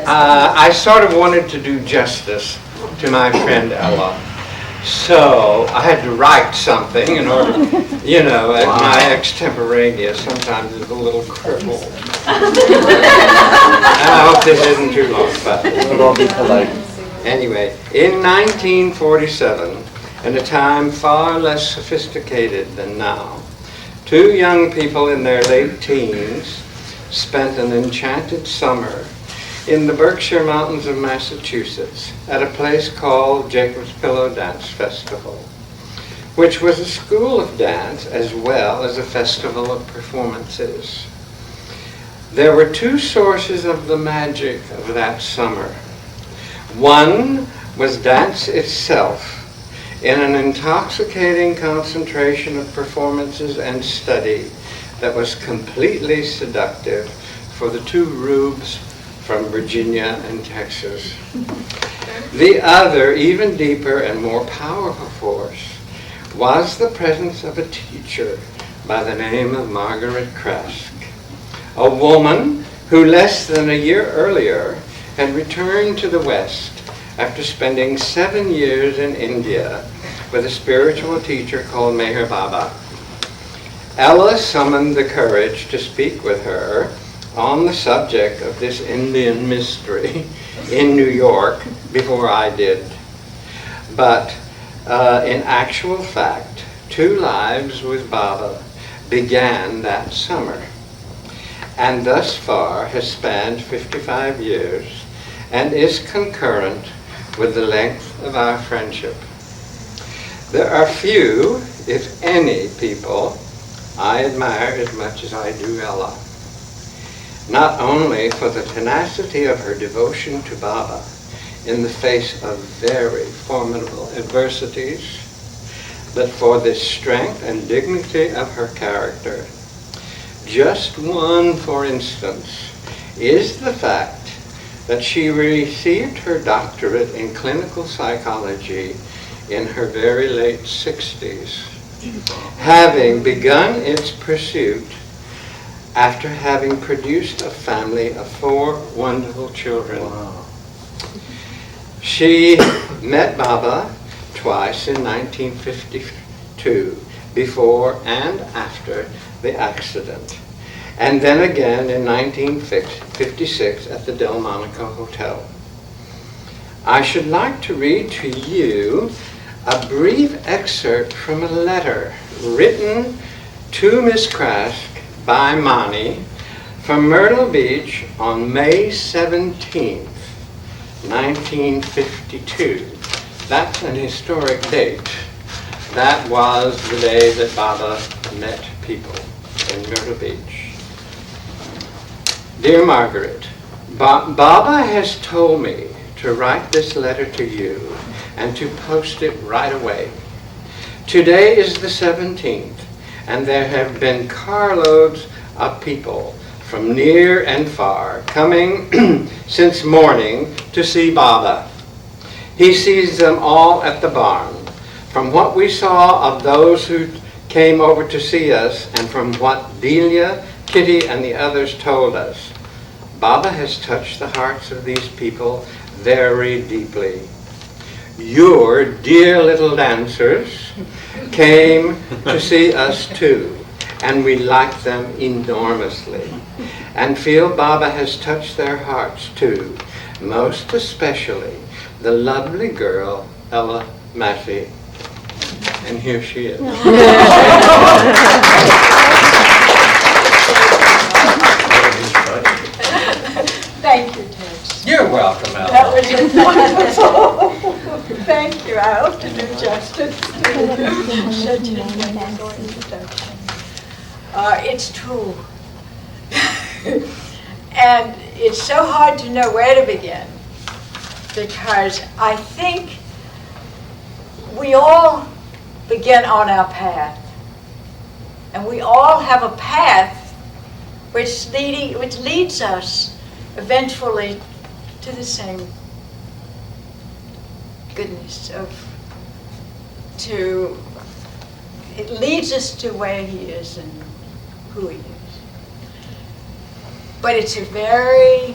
I sort of wanted to do justice to my friend Ella. So I had to write something in order, my extemporaneous sometimes is a little crippled. And I hope this isn't too long, but we'll all be polite. Anyway, in 1947, in a time far less sophisticated than now, two young people in their late teens spent an enchanted summer in the Berkshire Mountains of Massachusetts at a place called Jacob's Pillow Dance Festival, which was a school of dance as well as a festival of performances. There were two sources of the magic of that summer. One was dance itself, in an intoxicating concentration of performances and study that was completely seductive for the two rubes from Virginia and Texas. The other, even deeper and more powerful force, was the presence of a teacher by the name of Margaret Krask, a woman who less than a year earlier had returned to the West after spending 7 years in India with a spiritual teacher called Meher Baba. Ella summoned the courage to speak with her on the subject of this Indian mystery in New York before I did. But in actual fact, Two Lives with Baba began that summer, and thus far has spanned 55 years and is concurrent with the length of our friendship. There are few, if any, people I admire as much as I do Ella, not only for the tenacity of her devotion to Baba in the face of very formidable adversities, but for the strength and dignity of her character. Just one, for instance, is the fact that she received her doctorate in clinical psychology in her very late 60s, having begun its pursuit after having produced a family of 4 wonderful children. Wow. She met Baba twice in 1952, before and after the accident, and then again in 1956 at the Delmonico Hotel. I should like to read to you a brief excerpt from a letter written to Miss Krask by Mani from Myrtle Beach on May 17th, 1952. That's an historic date. That was the day that Baba met people in Myrtle Beach. Dear Margaret, Baba has told me to write this letter to you and to post it right away. Today is the 17th, and there have been carloads of people from near and far coming since morning to see Baba. He sees them all at the barn. From what we saw of those who came over to see us, and from what Delia, Kitty, and the others told us, Baba has touched the hearts of these people very deeply. Your dear little dancers came to see us too, and we like them enormously, and feel Baba has touched their hearts too, most especially the lovely girl, Ella Massey. And here she is. Thank you, Tex. You're welcome, Ella. That was wonderful. Thank you. I hope to do justice to such an wonderful introduction. It's true. And it's so hard to know where to begin, because I think we all begin on our path. And we all have a path which leads us eventually to the same goodness it leads us to where he is and who he is. But it's a very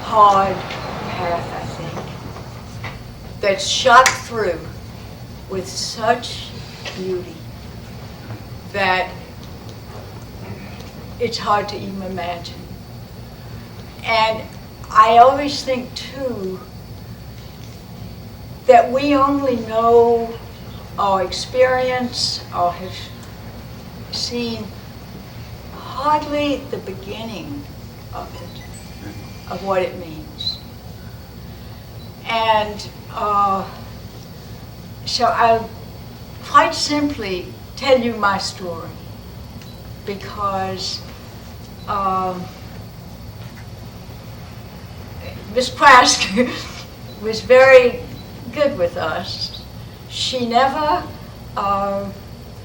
hard path, I think, that's shot through with such beauty that it's hard to even imagine. And I always think, too, that we only know or experience or have seen hardly the beginning of it, of what it means. And so I'll quite simply tell you my story, because Miss Prask was very good with us. She never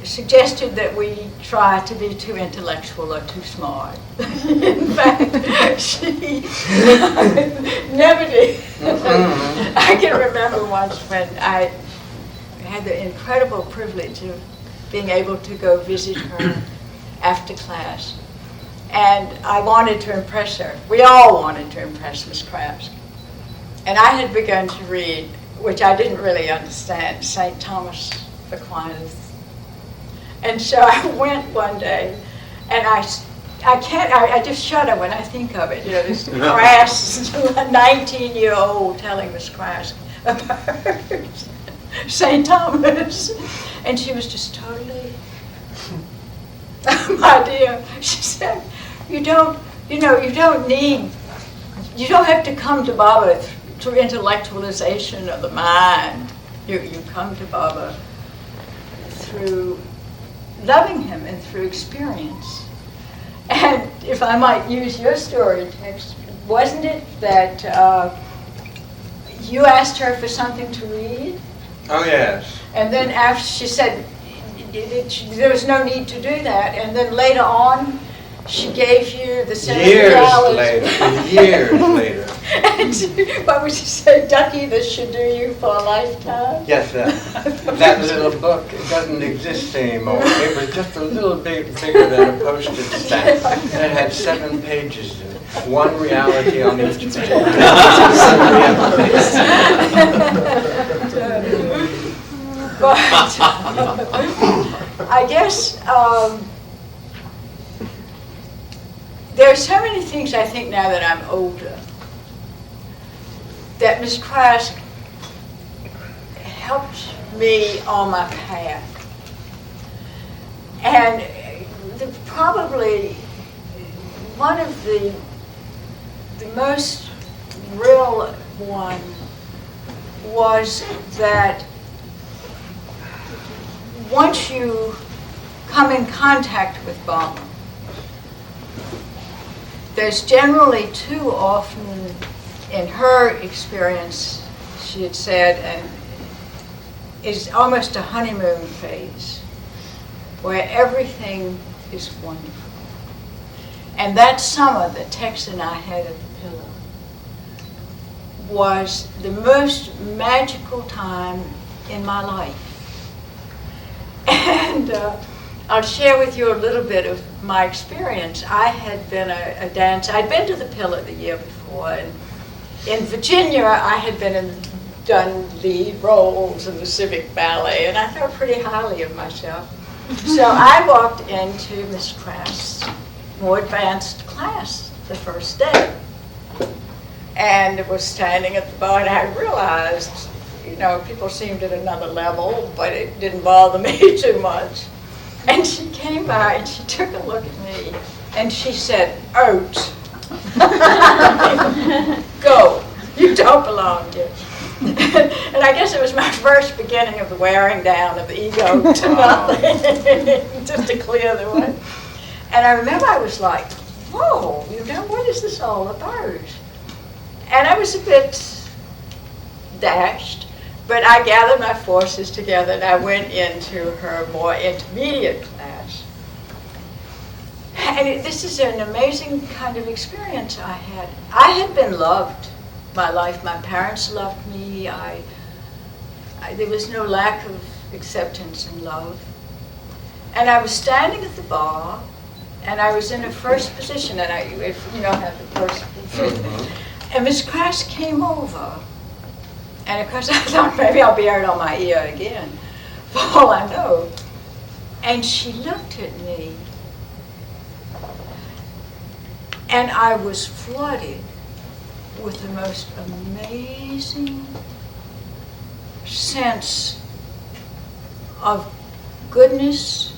suggested that we try to be too intellectual or too smart. In fact, she never did. I can remember once when I had the incredible privilege of being able to go visit her after class. And I wanted to impress her. We all wanted to impress Miss Prask. And I had begun to read, which I didn't really understand, St. Thomas Aquinas. And so I went one day, and I just shudder when I think of it. You know, this crass 19-year-old telling Miss Prask about St. Thomas. And she was just totally, my dear, she said, you don't have to come to Baba through intellectualization of the mind. You come to Baba through loving him and through experience. And if I might use your story text, wasn't it that you asked her for something to read? Oh, yes. And then after she said there was no need to do that, and then later on she gave you the $70. Years later. And what would she say, Ducky, this should do you for a lifetime? Yes, that little book, it doesn't exist anymore. It was just a little bit bigger than a postage stamp. And it had 7 pages in it, one reality on each page. But I guess there are so many things I think now that I'm older that Miss Prask helped me on my path. And probably one of the most real one was that once you come in contact with Baba, there's generally too often, in her experience, she had said, and is almost a honeymoon phase, where everything is wonderful. And that summer that Tex and I had at the Pillar was the most magical time in my life. And I'll share with you a little bit of my experience. I had been a dancer. I'd been to the Pillar the year before, and in Virginia I had done lead roles in the Civic Ballet, and I thought pretty highly of myself. So I walked into Miss Prask's more advanced class the first day, and was standing at the bar, and I realized, you know, people seemed at another level, but it didn't bother me too much. And she came by and she took a look at me and she said, "Out. Go. You don't belong here." And I guess it was my first beginning of the wearing down of the ego to nothing, just to clear the way. And I remember I was like, whoa, you know, what is this all about? And I was a bit dashed, but I gathered my forces together and I went into her more intermediate class. And this is an amazing kind of experience I had. I had been loved my life. My parents loved me. There was no lack of acceptance and love. And I was standing at the bar, and I was in a first position, and if you know, have the first position. And Miss Crass came over, and of course I thought maybe I'll be out on my ear again, for all I know. And she looked at me, and I was flooded with the most amazing sense of goodness,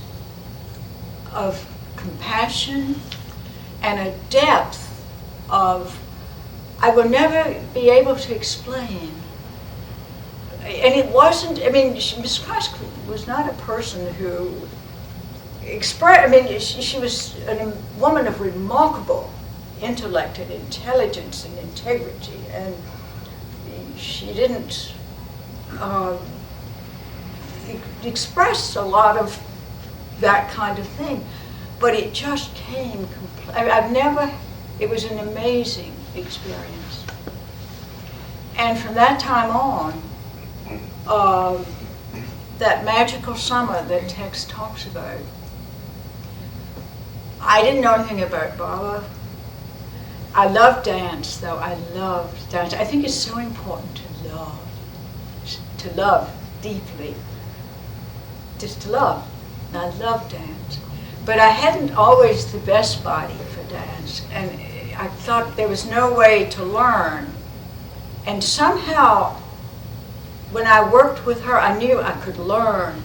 of compassion, and a depth of, I will never be able to explain. And it wasn't, I mean, Miss Cross was not a person who expressed, I mean, she was a woman of remarkable intellect and intelligence and integrity, and she didn't express a lot of that kind of thing, but it just came, it was an amazing experience. And from that time on, that magical summer that Tex talks about, I didn't know anything about Baba. I loved dance, though. I loved dance. I think it's so important to love deeply, just to love. And I love dance. But I hadn't always the best body for dance, and I thought there was no way to learn. And somehow, when I worked with her, I knew I could learn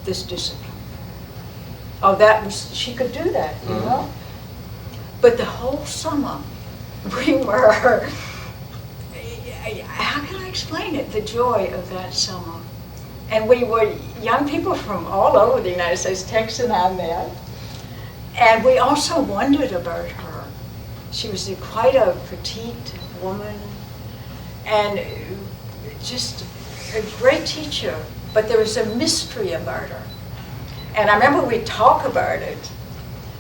this discipline. Oh, she could do that, you know? But the whole summer, we were, how can I explain it? The joy of that summer. And we were young people from all over the United States. Tex and I met. And we also wondered about her. She was quite a petite woman and just a great teacher. But there was a mystery about her. And I remember we'd talk about it.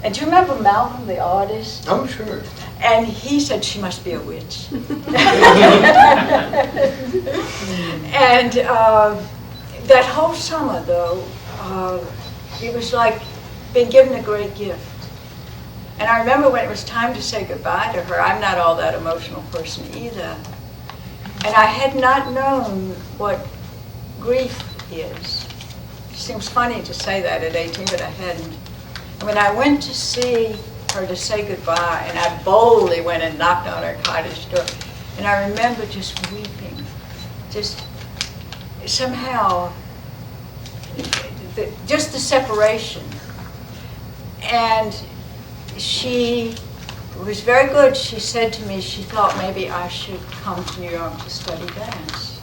And do you remember Malcolm, the artist? Oh, sure. And he said she must be a witch. And that whole summer, though, it was like being given a great gift. And I remember when it was time to say goodbye to her, I'm not all that emotional person either. And I had not known what grief is. It seems funny to say that at 18, but I hadn't. And when I went to see her to say goodbye, and I boldly went and knocked on her cottage door, and I remember just weeping, just somehow, just the separation. And she was very good. She said to me she thought maybe I should come to New York to study dance.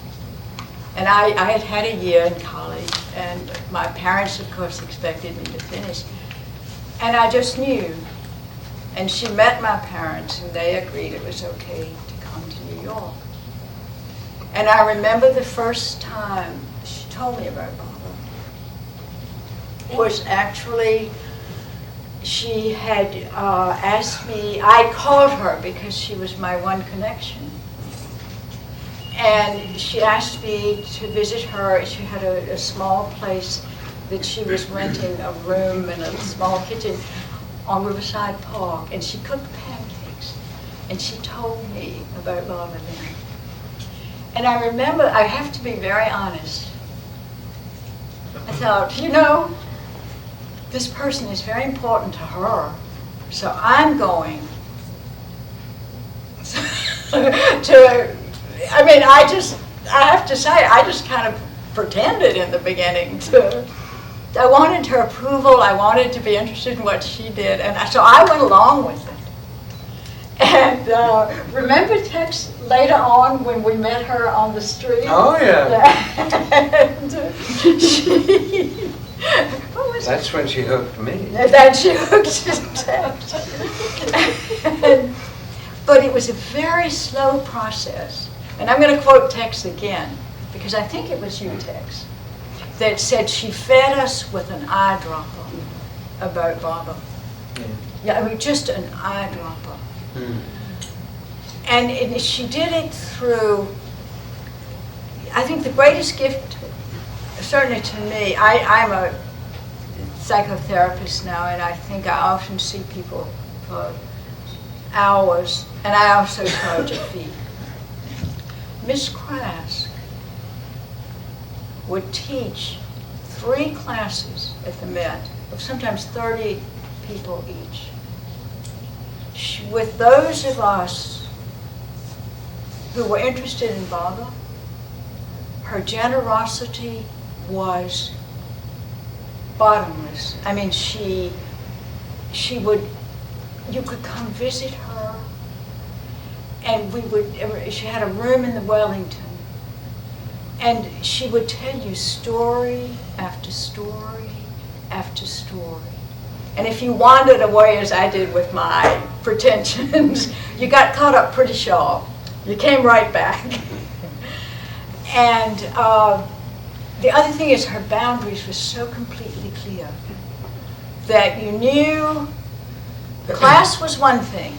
And I had had a year in college, and my parents, of course, expected me to finish. And I just knew. And she met my parents, and they agreed it was okay to come to New York. And I remember the first time she told me about Baba was actually, she had asked me, I called her because she was my one connection. And she asked me to visit her. She had a small place that she was renting, a room and a small kitchen on Riverside Park, and she cooked pancakes. And she told me about Baba then. And I remember, I have to be very honest, I thought, you know, this person is very important to her, so I'm going to, I mean, I have to say, I just kind of pretended in the beginning I wanted her approval, I wanted to be interested in what she did, and so I went along with it. And remember Tex later on when we met her on the street? Oh, yeah. And what was That's when she hooked me. Then she hooked Tex. But it was a very slow process. And I'm going to quote Tex again, because I think it was you, Tex, that said she fed us with an eyedropper about Baba. Yeah, I mean, just an eyedropper. And she did it through, I think the greatest gift, certainly to me, I'm a psychotherapist now, and I think I often see people for hours, and I also charge a fee. Miss Crask would teach 3 classes at the Met, of sometimes 30 people each. With those of us who were interested in Baba, her generosity was bottomless. I mean, she would, you could come visit her, and she had a room in the Wellington, and she would tell you story after story after story. And if you wandered away, as I did with my pretensions, you got caught up pretty sharp. You came right back. And the other thing is her boundaries were so completely clear that you knew class was one thing,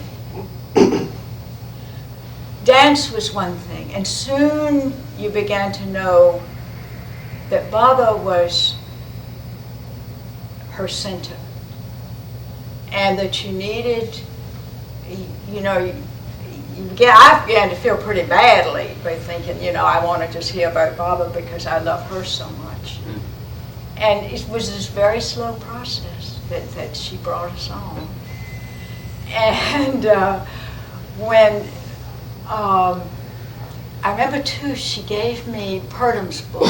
dance was one thing, and soon you began to know that Baba was her center, and that you needed, I began to feel pretty badly by thinking, I want to just hear about Baba because I love her so much. And it was this very slow process that she brought us on. And when, I remember too, she gave me Purdam's book.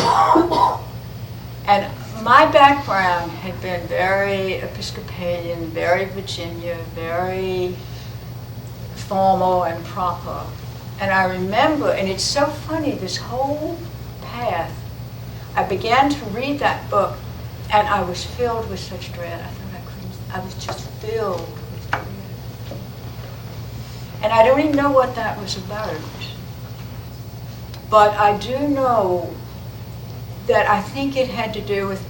And my background had been very Episcopalian, very Virginia, very formal and proper. And I remember, and it's so funny, this whole path, I began to read that book, and I was filled with such dread. I was just filled with dread. And I don't even know what that was about. But I do know that I think it had to do with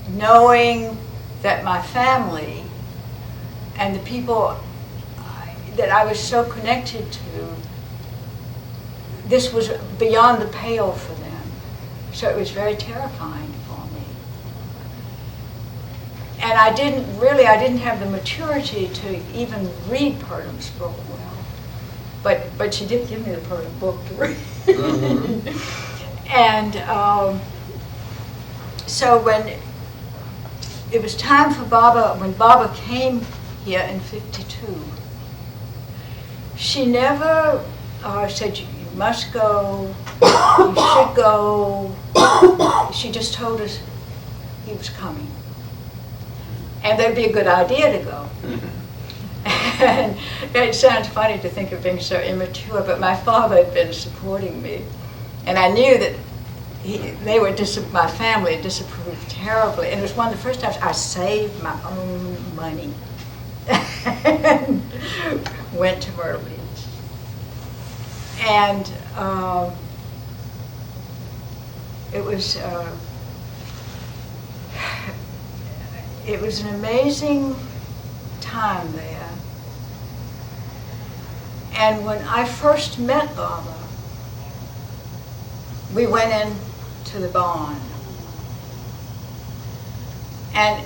knowing that my family and the people that I was so connected to, this was beyond the pale for them. So it was very terrifying for me. And I didn't have the maturity to even read Purdam's book well. But she did give me the Purdam book to read. Mm-hmm. And so when it was time for Baba, when Baba came here in '52, she never said, you must go, you should go. She just told us he was coming. And that'd be a good idea to go. And it sounds funny to think of being so immature, but my father had been supporting me. And I knew that my family disapproved terribly. And it was one of the first times I saved my own money and went to Myrtle Beach. And it was an amazing time there. And when I first met Baba, we went into the barn. And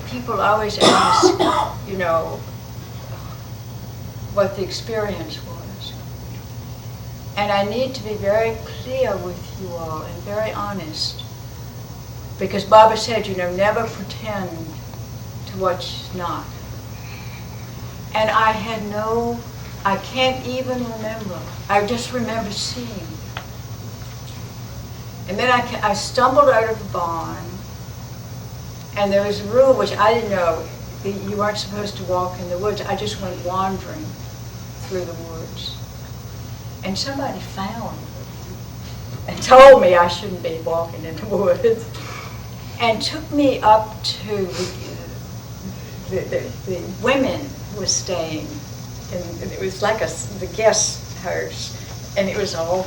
people always ask, what the experience was. And I need to be very clear with you all and very honest. Because Baba said, never pretend to what's not. And I can't even remember. I just remember seeing. And then I stumbled out of the barn, and there was a rule which I didn't know. You weren't supposed to walk in the woods. I just went wandering through the woods. And somebody found me and told me I shouldn't be walking in the woods, and took me up to the women were staying, and it was like the guest house, and it was all,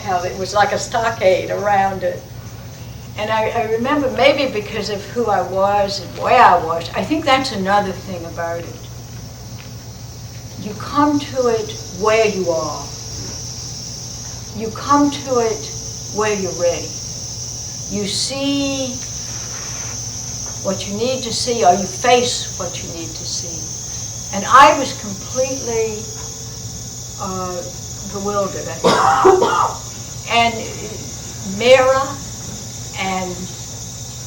how it was like a stockade around it. And I remember, maybe because of who I was and where I was, I think that's another thing about it. You come to it where you are. You come to it where you're ready. You see what you need to see, or you face what you need to see. And I was completely bewildered. And Mira and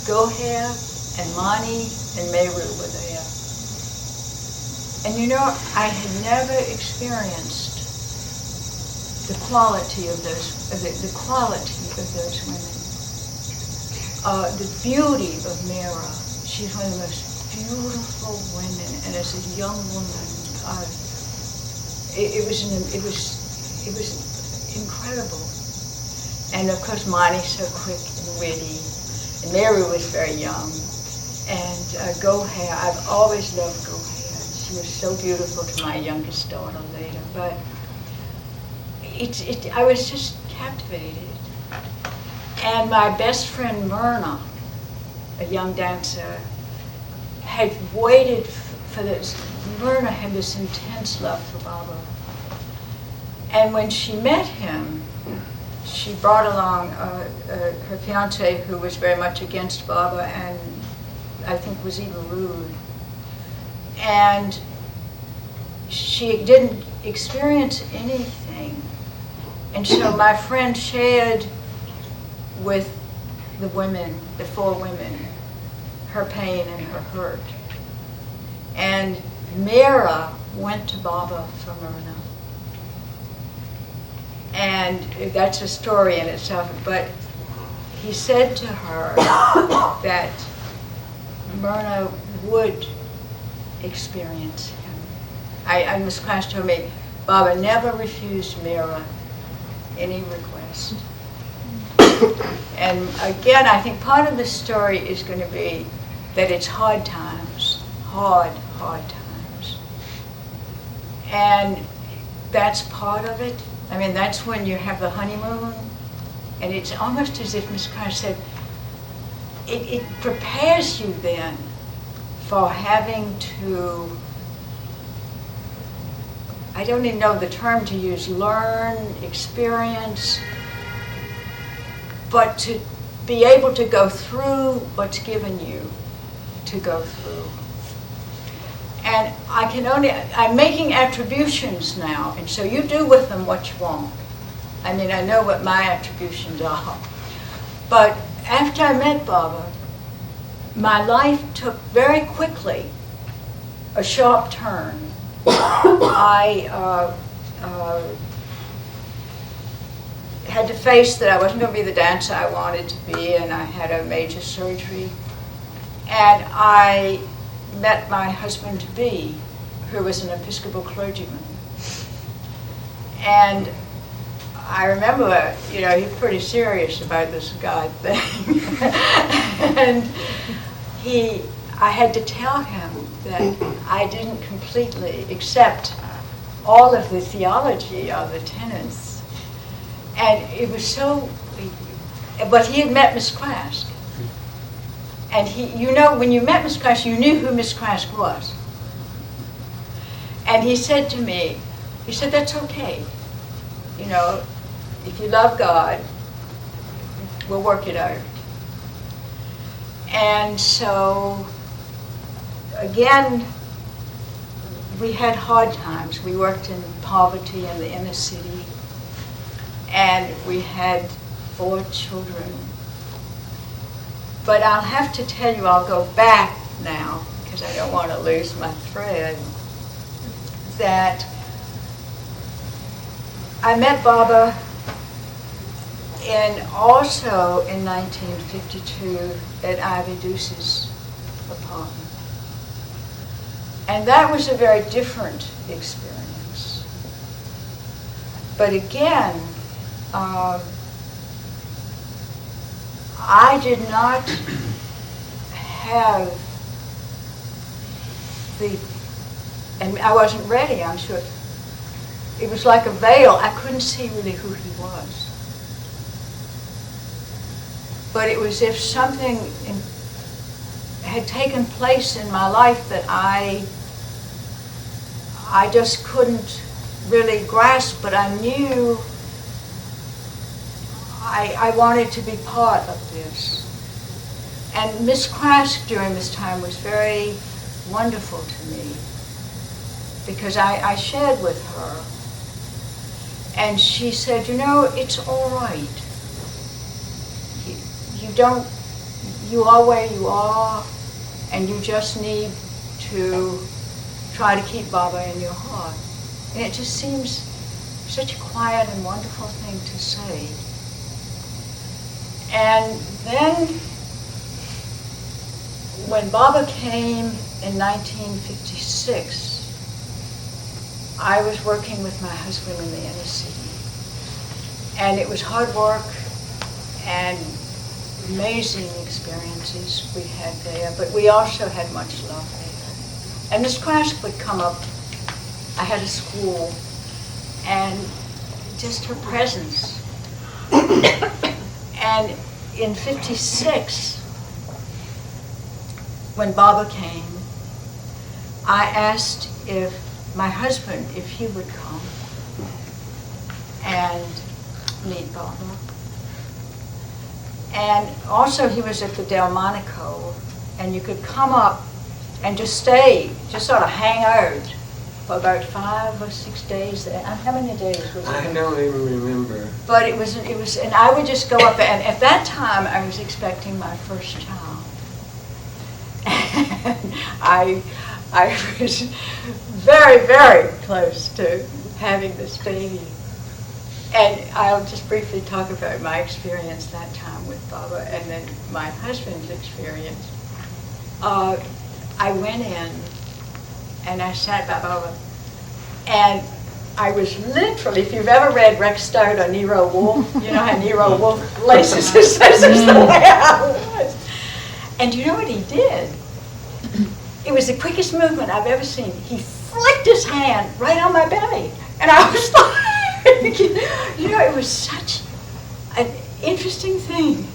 Goher and Mani and Meru were there. And you know, I had never experienced the quality of those, the quality of those women. The beauty of Mira. She's one of the most beautiful women, and as a young woman, it was incredible. And of course, Mani's so quick and witty, and Mary was very young. And Goher, I've always loved Goher. She was so beautiful to my youngest daughter later, but I was just captivated. And my best friend Myrna, a young dancer, had waited for this. Myrna had this intense love for Baba. And when she met him, she brought along her fiance, who was very much against Baba and I think was even rude. And she didn't experience anything. And so my friend shared with the women, the 4 women, her pain and her hurt. And Mira went to Baba for Myrna. And that's a story in itself, but he said to her that Myrna would experience him. Miss Clash told me, Baba never refused Mira any request. And again, I think part of the story is going to be that it's hard times, hard times. And that's part of it. I mean, that's when you have the honeymoon, and it's almost as if Miss Clash said, it prepares you then for having to, I don't even know the term to use, learn, experience, but to be able to go through what's given you to go through. And I'm making attributions now, and so you do with them what you want. I mean, I know what my attributions are. But after I met Baba, my life took very quickly a sharp turn. I had to face that I wasn't going to be the dancer I wanted to be, and I had a major surgery. And I met my husband-to-be, who was an Episcopal clergyman. And I remember, you know, he's pretty serious about this God thing. And I had to tell him that I didn't completely accept all of the theology of the tenets. And it was so, but he had met Miss Clask. And you know, when you met Miss Clask, you knew who Miss Clask was. And he said to me, he said, that's okay. You know, if you love God, we'll work it out. And so, again, we had hard times. We worked in poverty in the inner city, and we had 4 children. But I'll have to tell you, I'll go back now, because I don't want to lose my thread, that I met Baba also in 1952 at Ivy Deuce's apartment. And that was a very different experience. But again, I did not have and I wasn't ready, I'm sure. It was like a veil. I couldn't see really who he was. But it was as if something had taken place in my life that I just couldn't really grasp, but I knew I wanted to be part of this. And Miss Krask during this time was very wonderful to me because I shared with her, and she said, you know, it's all right. You are where you are, and you just need to try to keep Baba in your heart. And it just seems such a quiet and wonderful thing to say. And then when Baba came in 1956, I was working with my husband in the inner city. And it was hard work and amazing experiences we had there, but we also had much love there. And Miss Krask would come up. I had a school, and just her presence. And in 56, when Baba came, I asked if my husband, if he would come and meet Baba. And also he was at the Delmonico, and you could come up and just stay, just sort of hang out for about 5 or 6 days there. How many days was it? I don't even remember. But it was, and I would just go up there, and at that time I was expecting my first child. And I was very, very close to having this baby. And I'll just briefly talk about my experience that time with Baba and then my husband's experience. I went in and I sat by Baba, and I was literally, if you've ever read Rex Stout or Nero Wolfe, you know how Nero Wolfe laces his scissors the way I was. And you know what he did? It was the quickest movement I've ever seen. He flicked his hand right on my belly, and I was like, you know, it was such an interesting thing.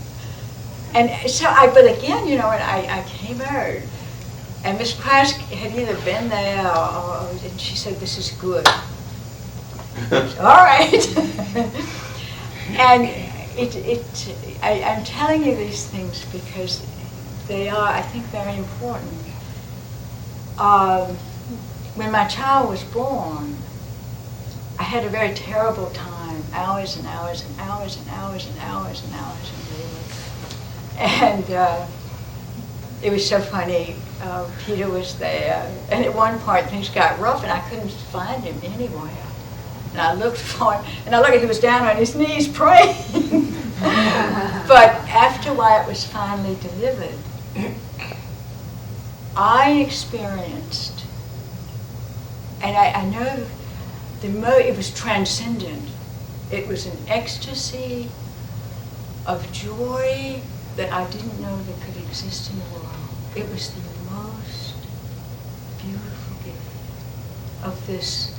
And so but again, you know, and I came out, and Miss Krask had either been there and she said, this is good. All right. And I'm telling you these things because they are, I think, very important. When my child was born, I had a very terrible time, hours and hours and hours and hours and hours and hours in labor. And it was so funny. Peter was there, and at one point things got rough, and I couldn't find him anywhere. And I looked for him, and I looked, he was down on his knees praying. But after Wyatt was finally delivered, I experienced, and I know it was transcendent. It was an ecstasy of joy that I didn't know that could exist in the world. It was the most beautiful gift of this.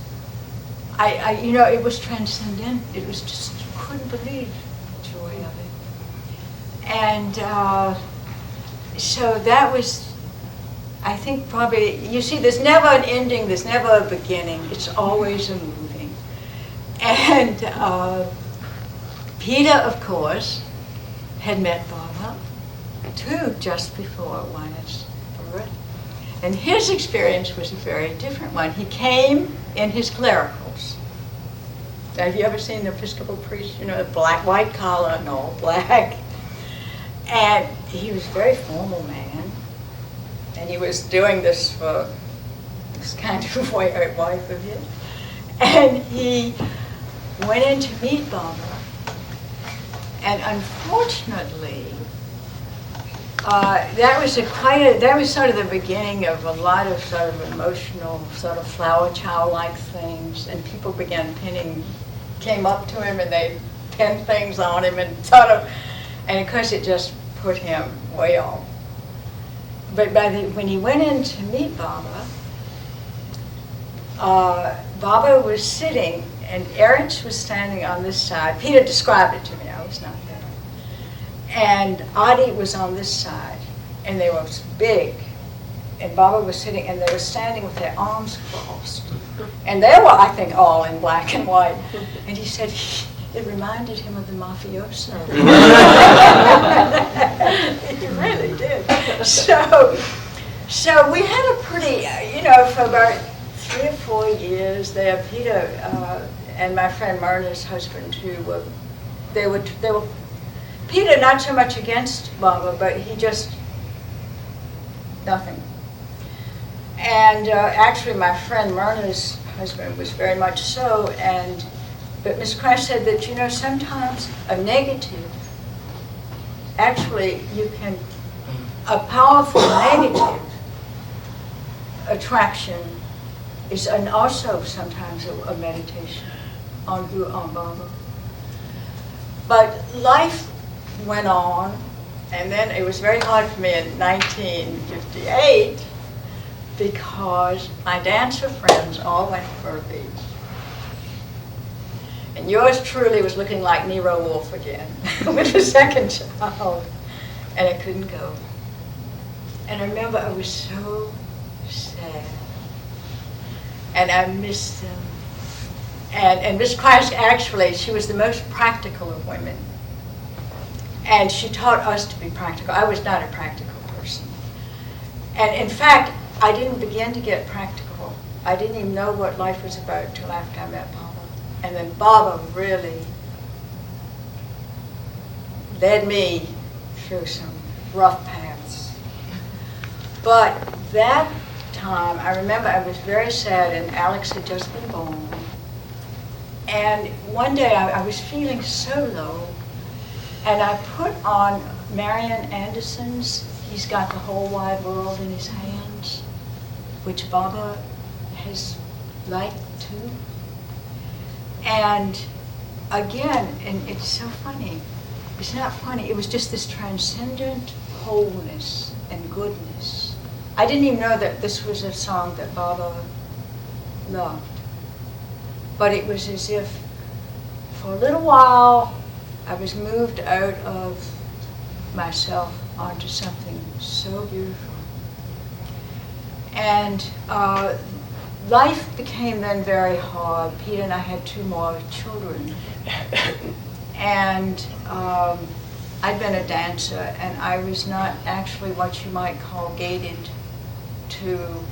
You know, it was transcendent. It was just, you couldn't believe the joy of it. And so that was, I think probably, you see, there's never an ending, there's never a beginning. It's always a moving. And Peter, of course, had met Baba too just before Wyatt's birth. And his experience was a very different one. He came in his clericals. Have you ever seen the Episcopal priest? You know, the black, white collar and all black. And he was a very formal man. And he was doing this for this kind of white wife of his. And he went in to meet Baba. And unfortunately, that was sort of the beginning of a lot of sort of emotional, sort of flower child-like things. And people came up to him and they pinned things on him and and of course it just put him way off. But when he went in to meet Baba, Baba was sitting and Ernst was standing on this side. Peter described it to me, I was not there. And Adi was on this side, and they were big. And Baba was sitting, and they were standing with their arms crossed. And they were, I think, all in black and white. And he said, It reminded him of the mafioso. It really did. So we had a pretty, for about 3 or 4 years there, Peter and my friend Myrna's husband too they were Peter not so much against Baba, but he just nothing. And actually my friend Myrna's husband was very much so, but Miss Crash said that, sometimes a negative, actually a powerful negative attraction is also sometimes a meditation on Baba. But life went on, and then it was very hard for me in 1958 because my dancer friends all went to Burpees. And yours truly was looking like Nero Wolfe again with the second child, and I couldn't go. And I remember I was so sad, and I missed them. And Miss Christ, actually, she was the most practical of women. And she taught us to be practical. I was not a practical person. And in fact, I didn't begin to get practical. I didn't even know what life was about until after I met Baba. And then Baba really led me through some rough paths. But that time, I remember I was very sad, and Alex had just been born. And one day I was feeling so low, and I put on Marian Anderson's He's Got the Whole Wide World in His Hands, which Baba has liked too. And again, and it's so funny, it's not funny, it was just this transcendent wholeness and goodness. I didn't even know that this was a song that Baba loved. But it was as if, for a little while, I was moved out of myself onto something so beautiful. And life became then very hard. Peter and I had 2 more children. And I'd been a dancer, and I was not actually what you might call gated to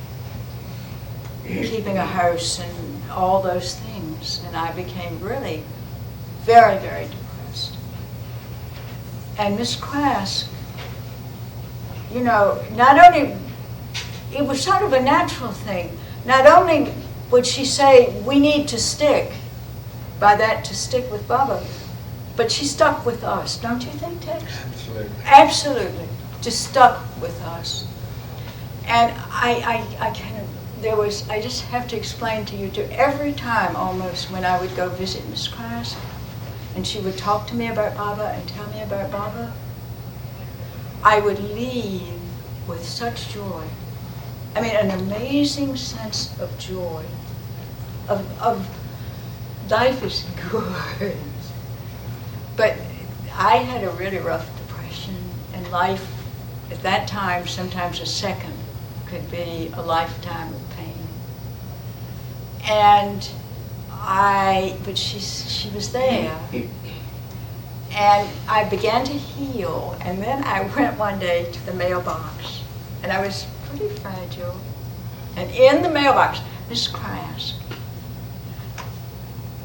keeping a house and all those things. And I became really very, very depressed. And Miss Krask, not only, it was sort of a natural thing. Not only would she say, we need to stick, by that to stick with Baba, but she stuck with us, don't you think, Tex? Absolutely. Absolutely, just stuck with us. And I just have to explain to you, every time almost when I would go visit Miss Krask, and she would talk to me about Baba and tell me about Baba, I would leave with such joy. I mean, an amazing sense of joy, of life is good. But I had a really rough depression, and life at that time, sometimes a second, could be a lifetime of pain. But she was there. And I began to heal, and then I went one day to the mailbox, and I was pretty fragile. And in the mailbox, Miss Krask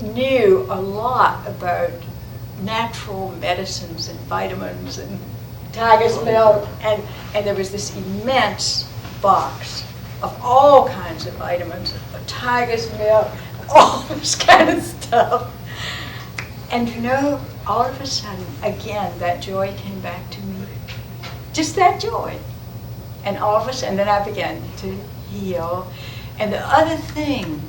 knew a lot about natural medicines and vitamins and tiger's milk, and there was this immense box of all kinds of vitamins, tiger's milk, all this kind of stuff. And all of a sudden, again, that joy came back to me. Just that joy. And all of a sudden, then I began to heal. And the other thing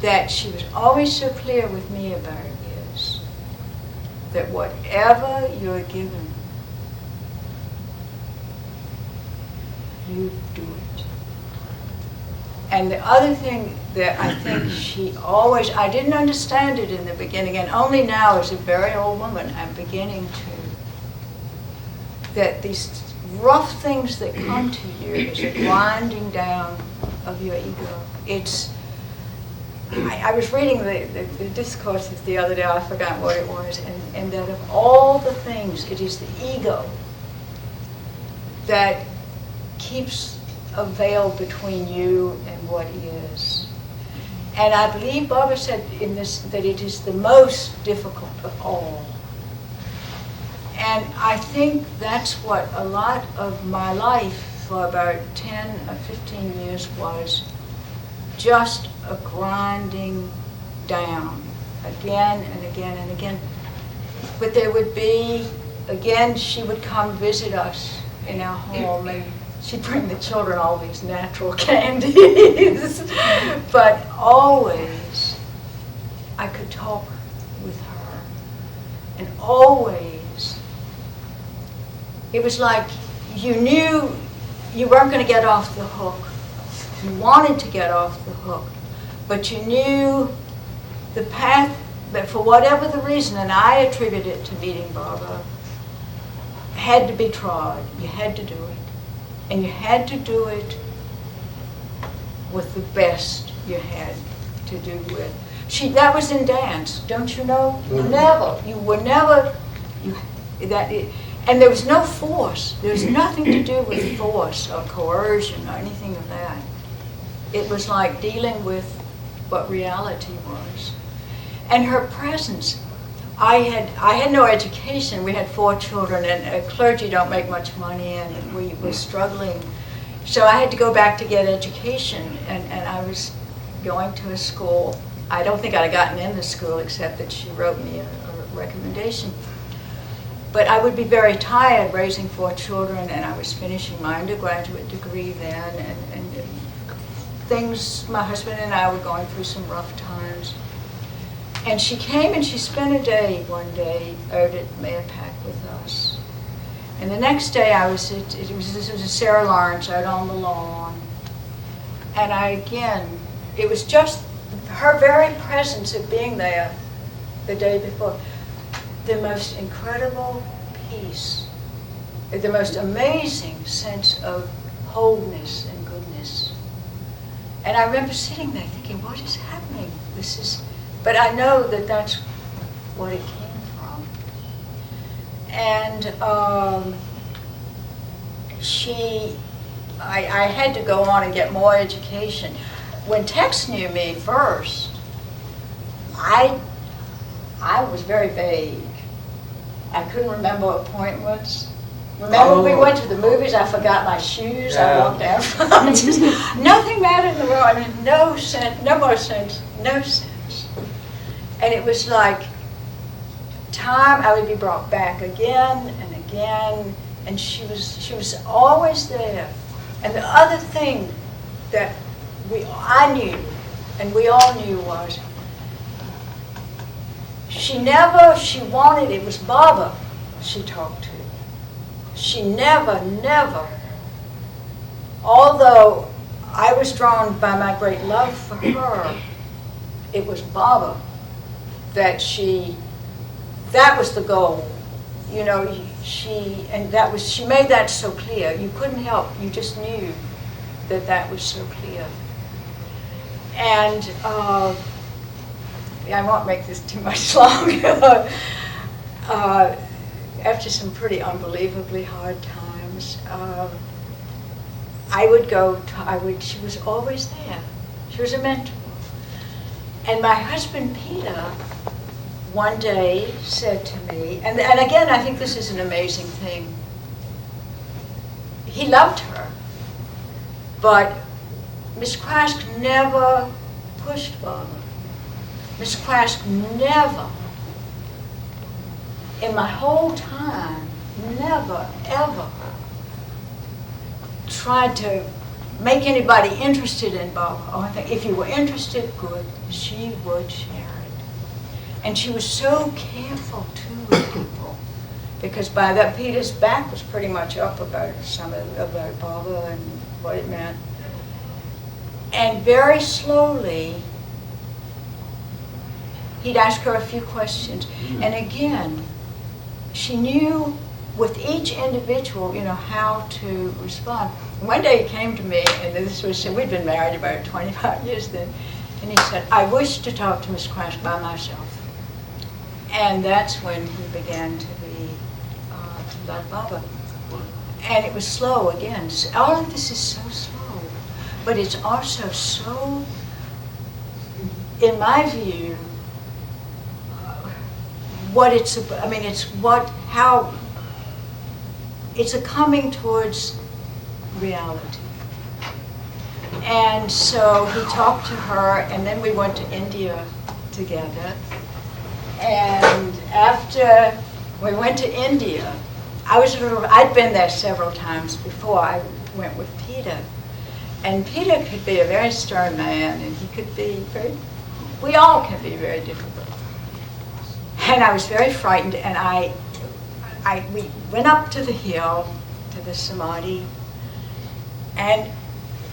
that she was always so clear with me about is that whatever you're given, you do it. And the other thing that I think I didn't understand it in the beginning, and only now as a very old woman, I'm beginning that these rough things that come to you is a grinding down of your ego. I was reading the discourses the other day, I forgot what it was, and that of all the things, it is the ego that keeps a veil between you and what is. And I believe Barbara said in this that it is the most difficult of all. And I think that's what a lot of my life for about 10 or 15 years was, just a grinding down again and again and again. But there would be, again, she would come visit us in our home, and she'd bring the children all these natural candies. But always I could talk with her, and always it was like you knew you weren't going to get off the hook. You wanted to get off the hook, but you knew the path, but for whatever the reason, and I attribute it to meeting Barbara, had to be trod. You had to do it. And you had to do it with the best you had to do with. That was in dance, don't you know? You were never, and there was no force. There was nothing to do with force or coercion or anything of that. It was like dealing with what reality was. And her presence, I had no education. We had 4 children, and clergy don't make much money, and we were struggling. So I had to go back to get education, and I was going to a school. I don't think I'd have gotten into school except that she wrote me a recommendation. But I would be very tired raising 4 children, and I was finishing my undergraduate degree then, and things, my husband and I were going through some rough times. And she came and she spent a day one day out at Mayapack with us. And the next day it was a Sarah Lawrence out on the lawn. And it was just her very presence of being there the day before. The most incredible peace, the most amazing sense of wholeness and goodness. And I remember sitting there thinking, what is happening? But I know that that's what it came from. And I had to go on and get more education. When Tex knew me first, I was very vague. I couldn't remember appointments. Remember we went to the movies, I forgot my shoes, I walked out front. Nothing mattered in the world, I mean, no sense, no more sense, no sense. And it was like time, I would be brought back again and again, and she was always there. And the other thing that I knew, and we all knew, was she wanted, it was Baba she talked to. She never, although I was drawn by my great love for her, it was Baba that she was the goal. You know, she made that so clear. You couldn't help, you just knew that was so clear. And I won't make this too much longer. After some pretty unbelievably hard times, she was always there. She was a mentor. And my husband, Peter, one day said to me, and again, I think this is an amazing thing. He loved her, but Miss Krask never pushed Barbara. Miss Krask never, in my whole time, never, ever tried to make anybody interested in Barbara. Oh, I think if you were interested, good, she would share it. And she was so careful too with people, because by that Peter's back was pretty much up about about Barbara and what it meant. And very slowly, he'd ask her a few questions. And again, she knew with each individual, how to respond. One day he came to me, and we'd been married about 25 years then, And he said, I wish to talk to Miss Crash by myself. And that's when he began to be like Baba. And it was slow again. All of this is so slow, but it's also so, in my view, what it's, I mean, it's what, how, it's a coming towards reality. And so he talked to her, and then we went to India together. And after we went to India, I'd been there several times before. I went with Peter. And Peter could be a very stern man, and he could be very, we all can be very difficult. And I was very frightened, and we went up to the hill, to the Samadhi, and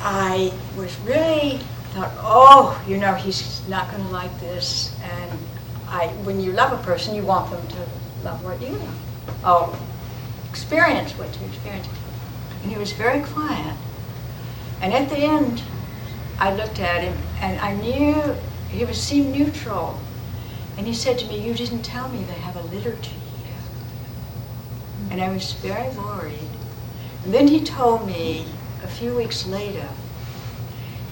I was really thought, oh, you know, he's not going to like this. And when you love a person, you want them to love what you love. Oh, experience what you experience. And he was very quiet. And at the end, I looked at him, and I knew he seemed neutral. And he said to me, you didn't tell me they have a liturgy here. And I was very worried. And then he told me a few weeks later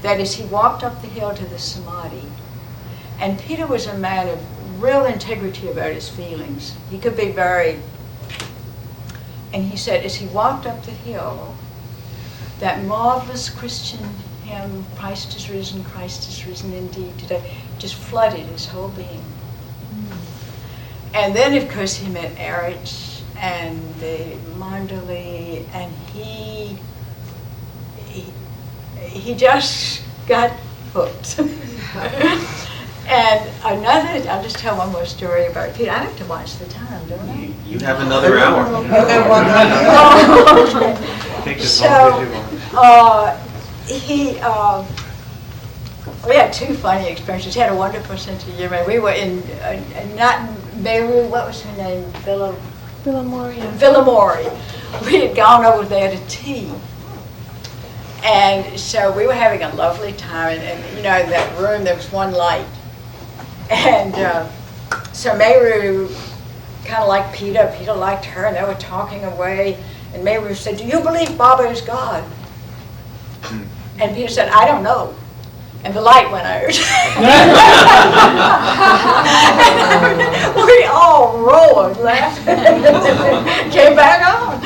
that as he walked up the hill to the Samadhi, and Peter was a man of real integrity about his feelings. He could be very, and he said as he walked up the hill, that marvelous Christian hymn, Christ is risen indeed today, just flooded his whole being. And then, of course, he met Erich and the Mandali, and he just got hooked. And another, I'll just tell one more story about Peter. I have to watch the time, don't I? You have another hour. Take this So, long we had two funny experiences. He had a wonderful sense of humor. We were in, not Meru, what was her name? Villamori. We had gone over there to tea. And so we were having a lovely time, and you know, in that room there was one light. And so Meru kind of liked Peter, Peter liked her, and they were talking away. And Meru said, do you believe Baba is God? And Peter said, I don't know. And the light went out. We all roared laughing. Came back on.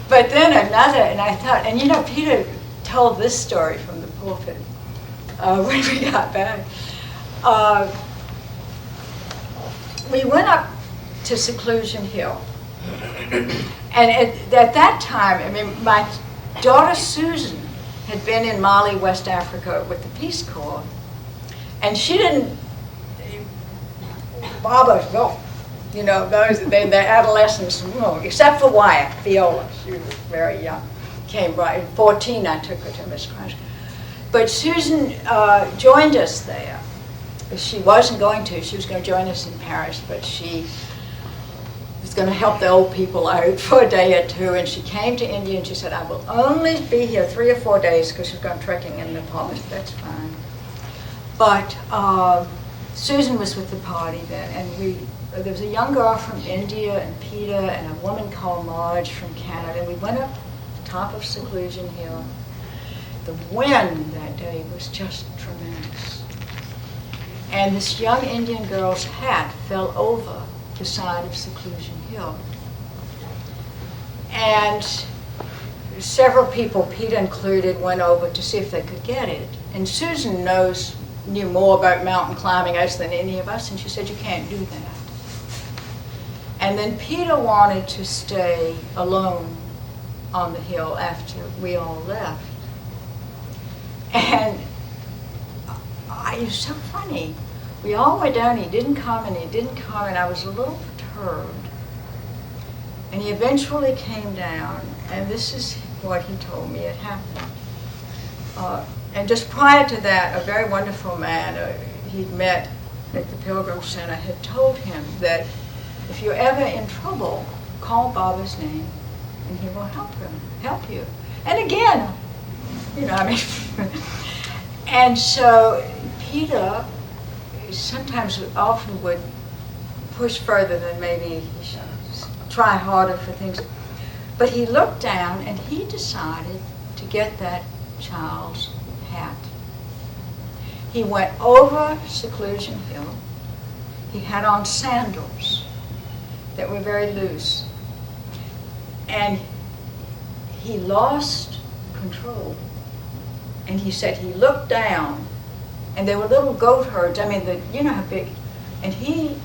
But then another, and I thought, and you know, Peter told this story from the pulpit when we got back. We went up to Seclusion Hill. And at that time, I mean, my daughter Susan had been in Mali, West Africa with the Peace Corps. And she didn't, Baba, no. You know, they're adolescents, except for Wyatt, Viola. She was very young. Came right, at 14 I took her to Miss Crunch. But Susan joined us there. She wasn't going to, she was going to join us in Paris, but she was going to help the old people out for a day or two, and she came to India and she said, I will only be here 3 or 4 days because she's going trekking in Nepal. I said, that's fine. But Susan was with the party then, and there was a young girl from India and Peter and a woman called Marge from Canada. And we went up the top of Seclusion Hill. The wind that day was just tremendous. And this young Indian girl's hat fell over the side of Seclusion Hill. And several people, Peter included, went over to see if they could get it. And Susan knew more about mountain climbing us than any of us, and she said, you can't do that. And then Peter wanted to stay alone on the hill after we all left. And it was so funny. We all went down, he didn't come, and I was a little perturbed. And he eventually came down, and this is what he told me had happened. And just prior to that, a very wonderful man he'd met at the Pilgrim Center had told him that if you're ever in trouble, call Baba's name, and he will help you. And again, you know, I mean, and so Peter sometimes often would push further than maybe he should, try harder for things. But he looked down and he decided to get that child's hat. He went over Seclusion Hill. He had on sandals that were very loose. And he lost control. And he said he looked down, and there were little goat herds. I mean, you know how big. And he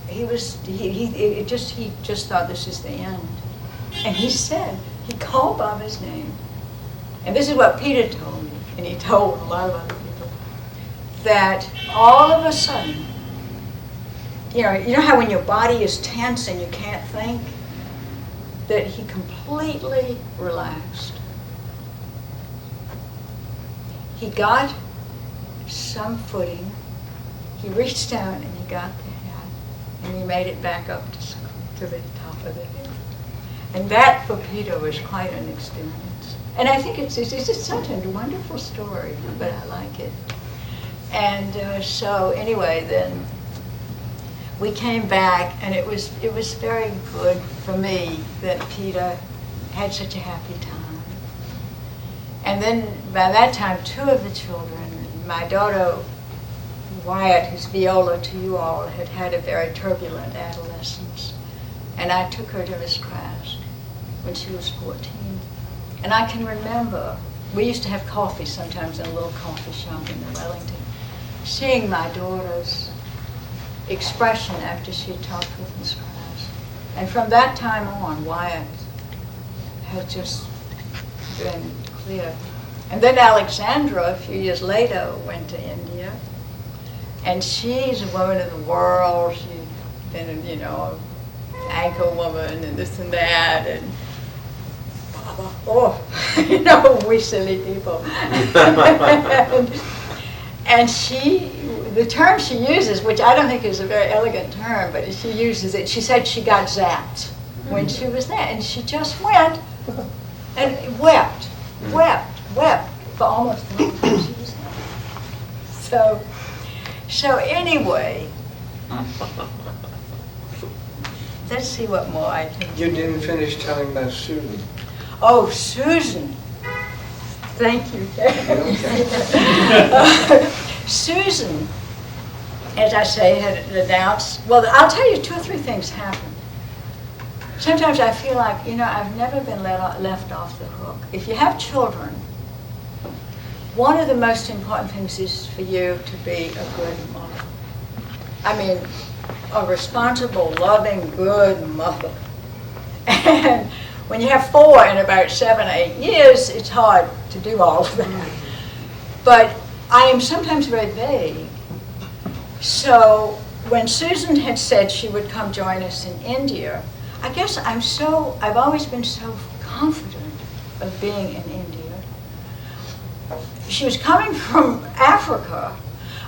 just thought this is the end. And he said, he called Bob's name. And this is what Peter told me, and he told a lot of other people, that all of a sudden, you know how when your body is tense and you can't think, that he completely relaxed. He got some footing, he reached down and he got the hat, and he made it back up to the top of the hill. And that for Peter was quite an experience. And I think it's just such a wonderful story, but I like it. And so anyway, then we came back, and it was very good for me that Peter had such a happy time. And then by that time, two of the children, my daughter Wyatt, who's viola to you all, had had a very turbulent adolescence. And I took her to this class when she was 14. And I can remember, we used to have coffee sometimes in a little coffee shop in Wellington, seeing my daughter's expression after she had talked with Miss Krause. And from that time on, Wyatt had just been clear. And then Alexandra, a few years later, went to India. And she's a woman of the world. She's been, an anchor woman and this and that. And we silly people. And she, the term she uses, which I don't think is a very elegant term, but she uses it, she said she got zapped when she was there. And she just went and wept for almost the whole time she was there. So anyway, let's see what more I can do. You didn't finish telling about Susan. Oh, Susan. Thank you. Susan, as I say, had announced, well, I'll tell you 2 or 3 things happened. Sometimes I feel like, I've never been left off the hook. If you have children, one of the most important things is for you to be a good mother. I mean, a responsible, loving, good mother. And when you have 4 in about 7 or 8 years, it's hard to do all of that. But I am sometimes very vague. So when Susan had said she would come join us in India, I guess I've always been so confident of being in India. She was coming from Africa.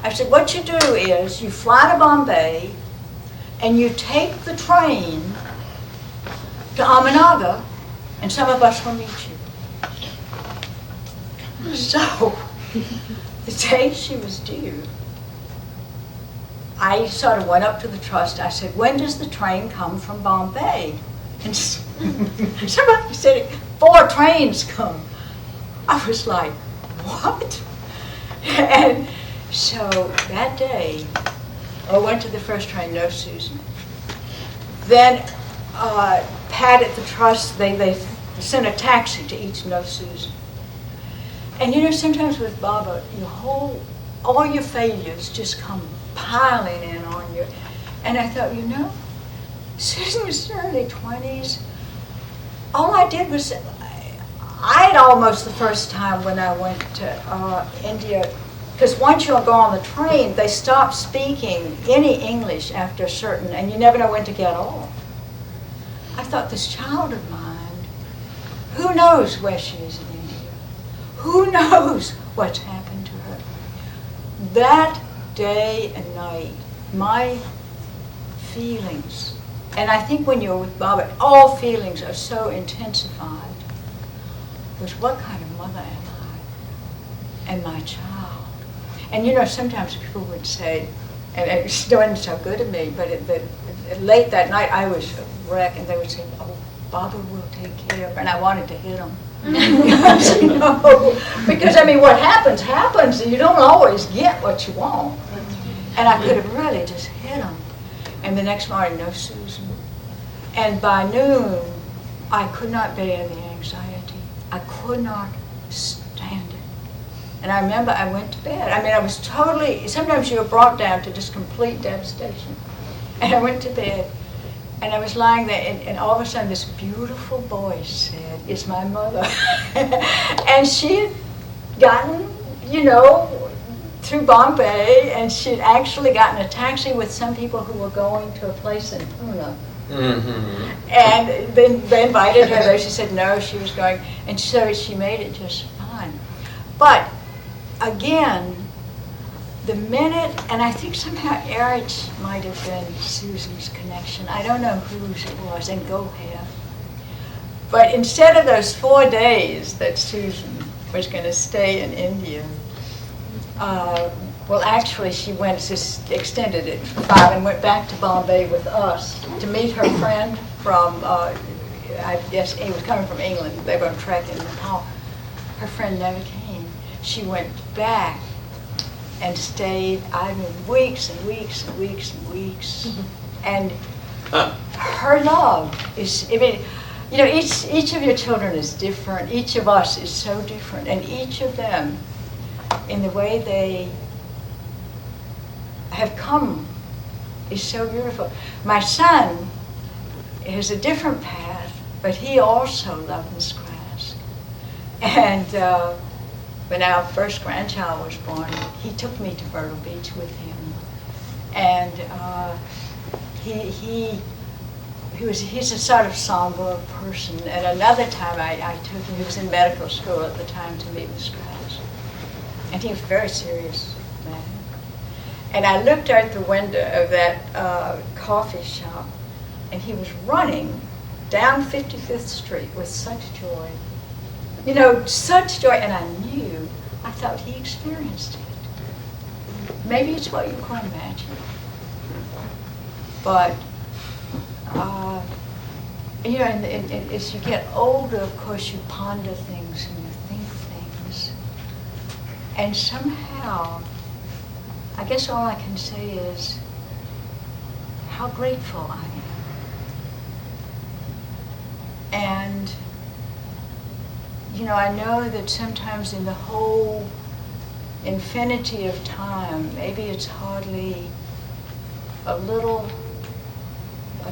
I said, what you do is you fly to Bombay and you take the train to Ahmednagar, and some of us will meet you. So, the day she was due, I sort of went up to the trust. I said, when does the train come from Bombay? And somebody said, 4 trains come. I was like, what? And so that day, I went to the first train, no Susan. Then Pat at the trust, they sent a taxi to each no Susan. And sometimes with Baba, all your failures just come piling in on you. And I thought, Susan was in her early 20s. All I did was, I had almost the first time when I went to India, because once you go on the train, they stop speaking any English after a certain, and you never know when to get off. I thought, this child of mine, who knows where she is in India? Who knows what's happened to her? That day and night, my feelings, and I think when you're with Baba, all feelings are so intensified, was what kind of mother am I? And my child. And you know, sometimes people would say, and it wasn't so good of me, but late that night I was a wreck, and they would say, "Oh, Baba will take care of her," and I wanted to hit them. Because, you know, because I mean, what happens, and you don't always get what you want. And I could have really just hit them. And the next morning, no Susan. And by noon, I could not bear the anxiety. I could not stand it. And I remember I went to bed. I mean, I was totally, sometimes you were brought down to just complete devastation. And I went to bed, and I was lying there, and all of a sudden this beautiful voice said, "It's my mother." And she had gotten, you know, through Bombay, and she had actually gotten a taxi with some people who were going to a place in Pune. Mm-hmm. And then they invited her there. She said no, she was going, and so she made it just fine. But again, the minute, and I think somehow Eric's might have been Susan's connection. I don't know whose it was, and go have. But instead of those 4 days that Susan was going to stay in India, well, actually, she went, just extended it 5 and went back to Bombay with us to meet her friend from, I guess he was coming from England. They were on trek in Nepal. Her friend never came. She went back and stayed, I mean, weeks and weeks and weeks and weeks. And her love is, I mean, you know, each of your children is different. Each of us is so different. And each of them, in the way they have come, is so beautiful. My son has a different path, but he also loved Miss Crask. And when our first grandchild was born, he took me to Myrtle Beach with him. And he's a sort of somber person. And another time I took him, he was in medical school at the time, to meet Miss Crask. And he was a very serious man. And I looked out the window of that coffee shop, and he was running down 55th Street with such joy. You know, such joy, and I thought he experienced it. Maybe it's what you call magic. But, you know, and as you get older, of course, you ponder things and you think things. And somehow, I guess all I can say is how grateful I am. And, you know, I know that sometimes in the whole infinity of time, maybe it's hardly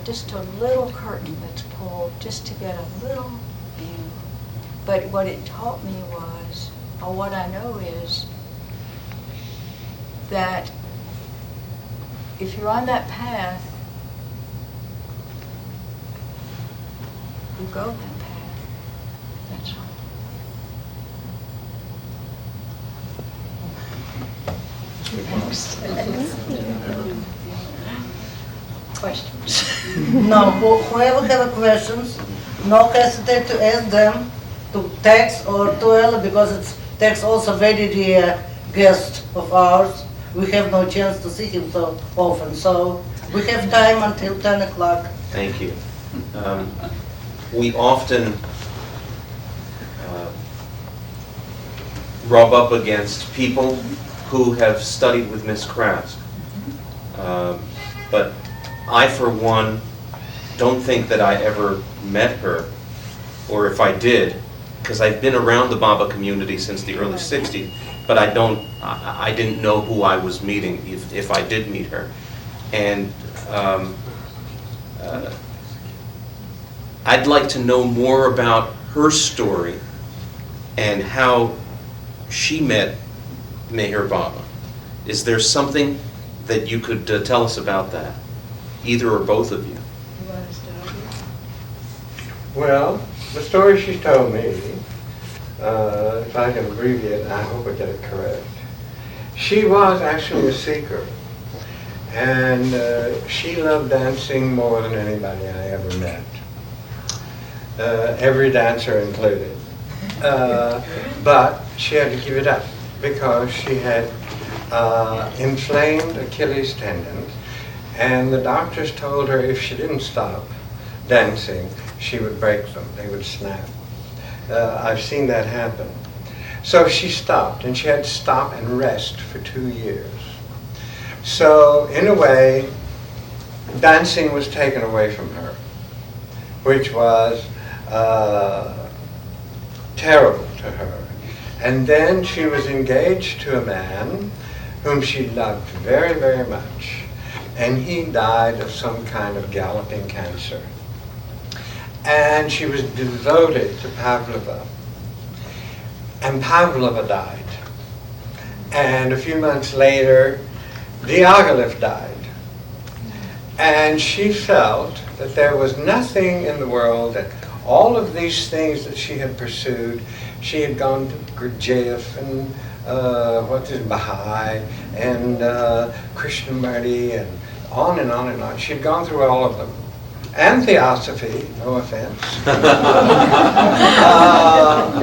just a little curtain that's pulled just to get a little view. But what it taught me was, or what I know is, that if you're on that path, you go that path. That's all. Questions? No, whoever have questions, no hesitate to ask them to Tex or to Ella, because it's Tex also very dear guest of ours. We have no chance to see him so often, so we have time until 10 o'clock. Thank you. We often rub up against people who have studied with Miss Crask. But I, for one, don't think that I ever met her, or if I did, because I've been around the Baba community since the early 60s, but I didn't know who I was meeting if I did meet her. And I'd like to know more about her story and how she met Meher Baba. Is there something that you could tell us about that? Either or both of you. You want to start? Well, the story she told me, if I can abbreviate, I hope I get it correct. She was actually a seeker, and she loved dancing more than anybody I ever met. Every dancer included. But she had to give it up because she had inflamed Achilles tendons, and the doctors told her if she didn't stop dancing, she would break them. They would snap. I've seen that happen. So she stopped, and she had to stop and rest for 2 years. So in a way, dancing was taken away from her, which was terrible to her. And then she was engaged to a man whom she loved very, very much. And he died of some kind of galloping cancer. And she was devoted to Pavlova. And Pavlova died. And a few months later, Diaghilev died. And she felt that there was nothing in the world, that all of these things that she had pursued, she had gone to Gurdjieff and Baha'i and Krishnamurti and on and on and on. She had gone through all of them. And Theosophy, no offense.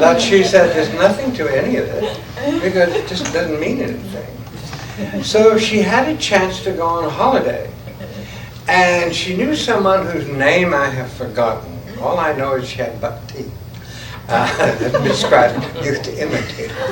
But she said there's nothing to any of it because it just doesn't mean anything. So she had a chance to go on holiday. And she knew someone whose name I have forgotten. All I know is she had buck teeth. Miss Crosby used to imitate her.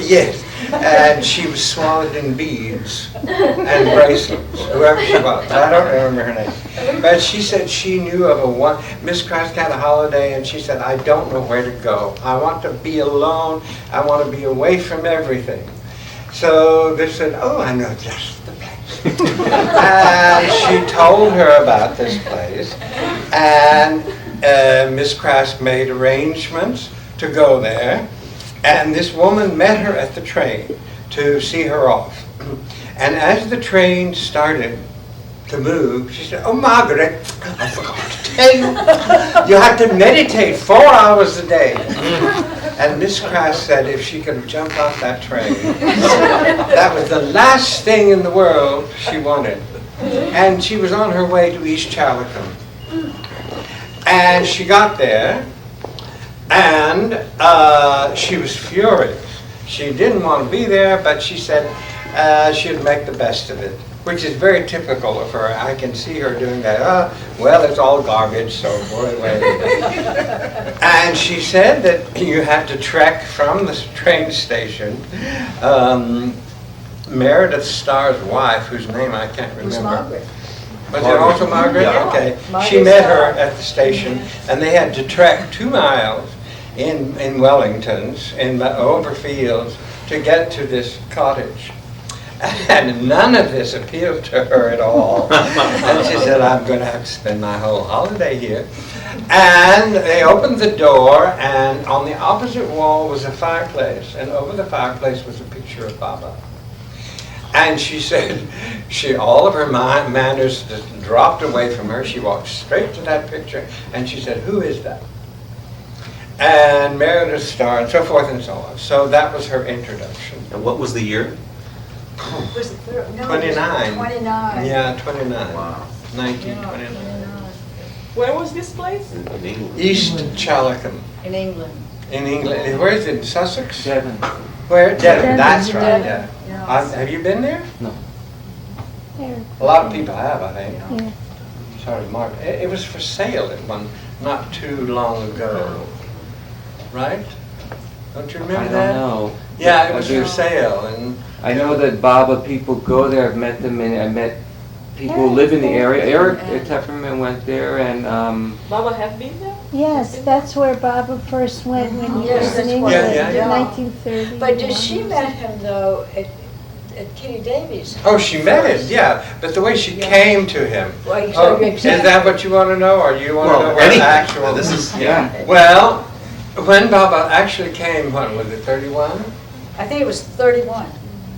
Yes, and she was swathed in beads and bracelets, whoever she was. I don't remember her name. But she said she knew of a one. Miss Crosby had a holiday, and she said, I don't know where to go. I want to be alone. I want to be away from everything. So they said, oh, I know just the place. And she told her about this place, and Miss Crask made arrangements to go there, and this woman met her at the train to see her off. And as the train started to move, she said, oh, Margaret, I forgot to tell you, you have to meditate 4 hours a day. And Miss Crask said if she could jump off that train, that was the last thing in the world she wanted. And she was on her way to East Chalicum. And she got there, and she was furious. She didn't want to be there, but she said she'd make the best of it, which is very typical of her. I can see her doing that. Well, it's all garbage, so wait. And she said that you had to trek from the train station. Meredith Starr's wife, whose name I can't remember. Who's Margaret? Was it also Margaret? Yeah. Okay. Margaret She met Starr. her at the station, and they had to trek 2 miles in Wellingtons, over fields, to get to this cottage. And none of this appealed to her at all. And she said, I'm going to have to spend my whole holiday here. And they opened the door, and on the opposite wall was a fireplace, and over the fireplace was a picture of Baba. And she said, all of her manners just dropped away from her. She walked straight to that picture, and she said, who is that? And Meredith Starr, and so forth and so on. So that was her introduction. And what was the year? Was it 29. 29. Yeah, 29. Wow. 1929. Where was this place? In England. East Chalicum, In England. in England. Where is it? In Sussex? Devon. Where? Devon. That's right. Devon. Yeah. Yeah. Have you been there? No. A lot of people have, I think. Yeah. Sorry, Mark. It was for sale at one not too long ago, right? Don't you remember I that? don't know. Yeah, it was I do- for sale, and I know that Baba people go there. I've met them, and I met people who live in the area. Eric Tepperman went there, and Baba have been there? Yes, that's where Baba first went when he Yes, was in that's England where- Yeah, in yeah. 1930. But did she met him though at Kitty Davies? oh, she met him, yeah. But the way she came to him. Well, Oh, so is that what you want to know, or you want to know Well, what anything. actual? This is, yeah. Well, when Baba actually came, what was it, 31? I think it was 31.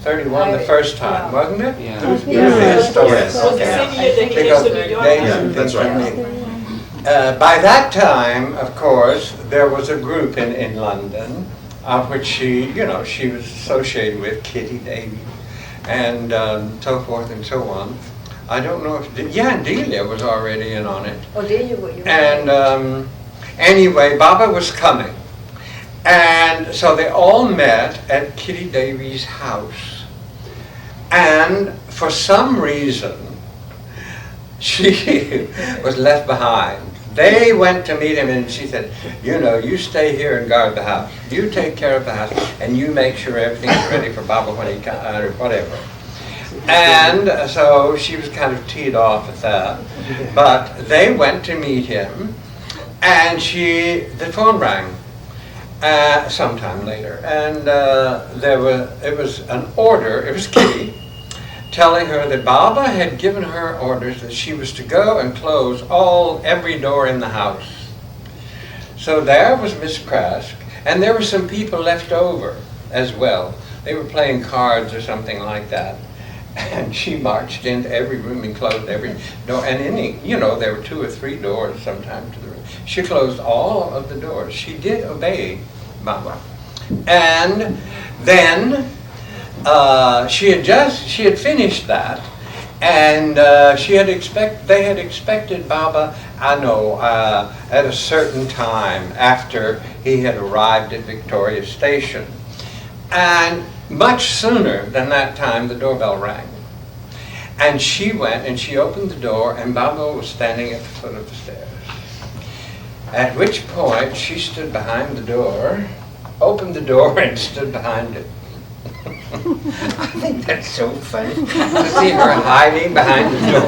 31 the first time, Yeah. wasn't it? Yeah. Who's I think the so. historian? Yes. Was the Okay. same year they came Because to New York? they- Yeah, that's right. By that time, of course, there was a group in London of which she was associated with, Kitty Davies, and so forth and so on. I don't know if, Delia was already in on it. Oh, did you? What you And anyway, Baba was coming. And so they all met at Kitty Davies' house. And for some reason, she was left behind. They went to meet him and she said, you know, you stay here and guard the house. You take care of the house and you make sure everything's ready for Baba when he comes, or whatever. And so she was kind of teed off at that. But they went to meet him and the phone rang sometime later. And it was an order, it was Kitty, telling her that Baba had given her orders that she was to go and close every door in the house. So there was Miss Krask, and there were some people left over as well. They were playing cards or something like that. And she marched into every room and closed every door. And there were 2 or 3 doors sometimes to the room. She closed all of the doors. She did obey Baba. And then she had finished that, and they had expected Baba, at a certain time after he had arrived at Victoria Station. And much sooner than that time, the doorbell rang. And she went and she opened the door, and Baba was standing at the foot of the stairs. At which point, she stood behind the door, opened the door, and stood behind it. I think that's so funny to see her hiding behind the door,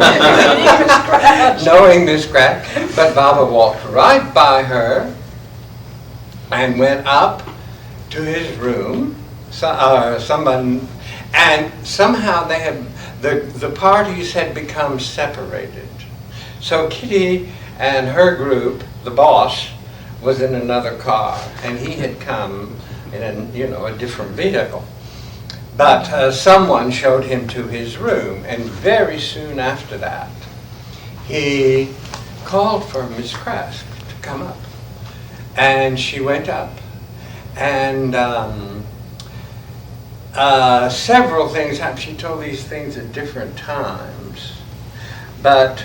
knowing this crack. But Baba walked right by her and went up to his room. And somehow the parties had become separated. So Kitty and her group, the boss, was in another car, and he had come in a different vehicle. But someone showed him to his room, and very soon after that, he called for Miss Krask to come up. And she went up. And several things happened. She told these things at different times. But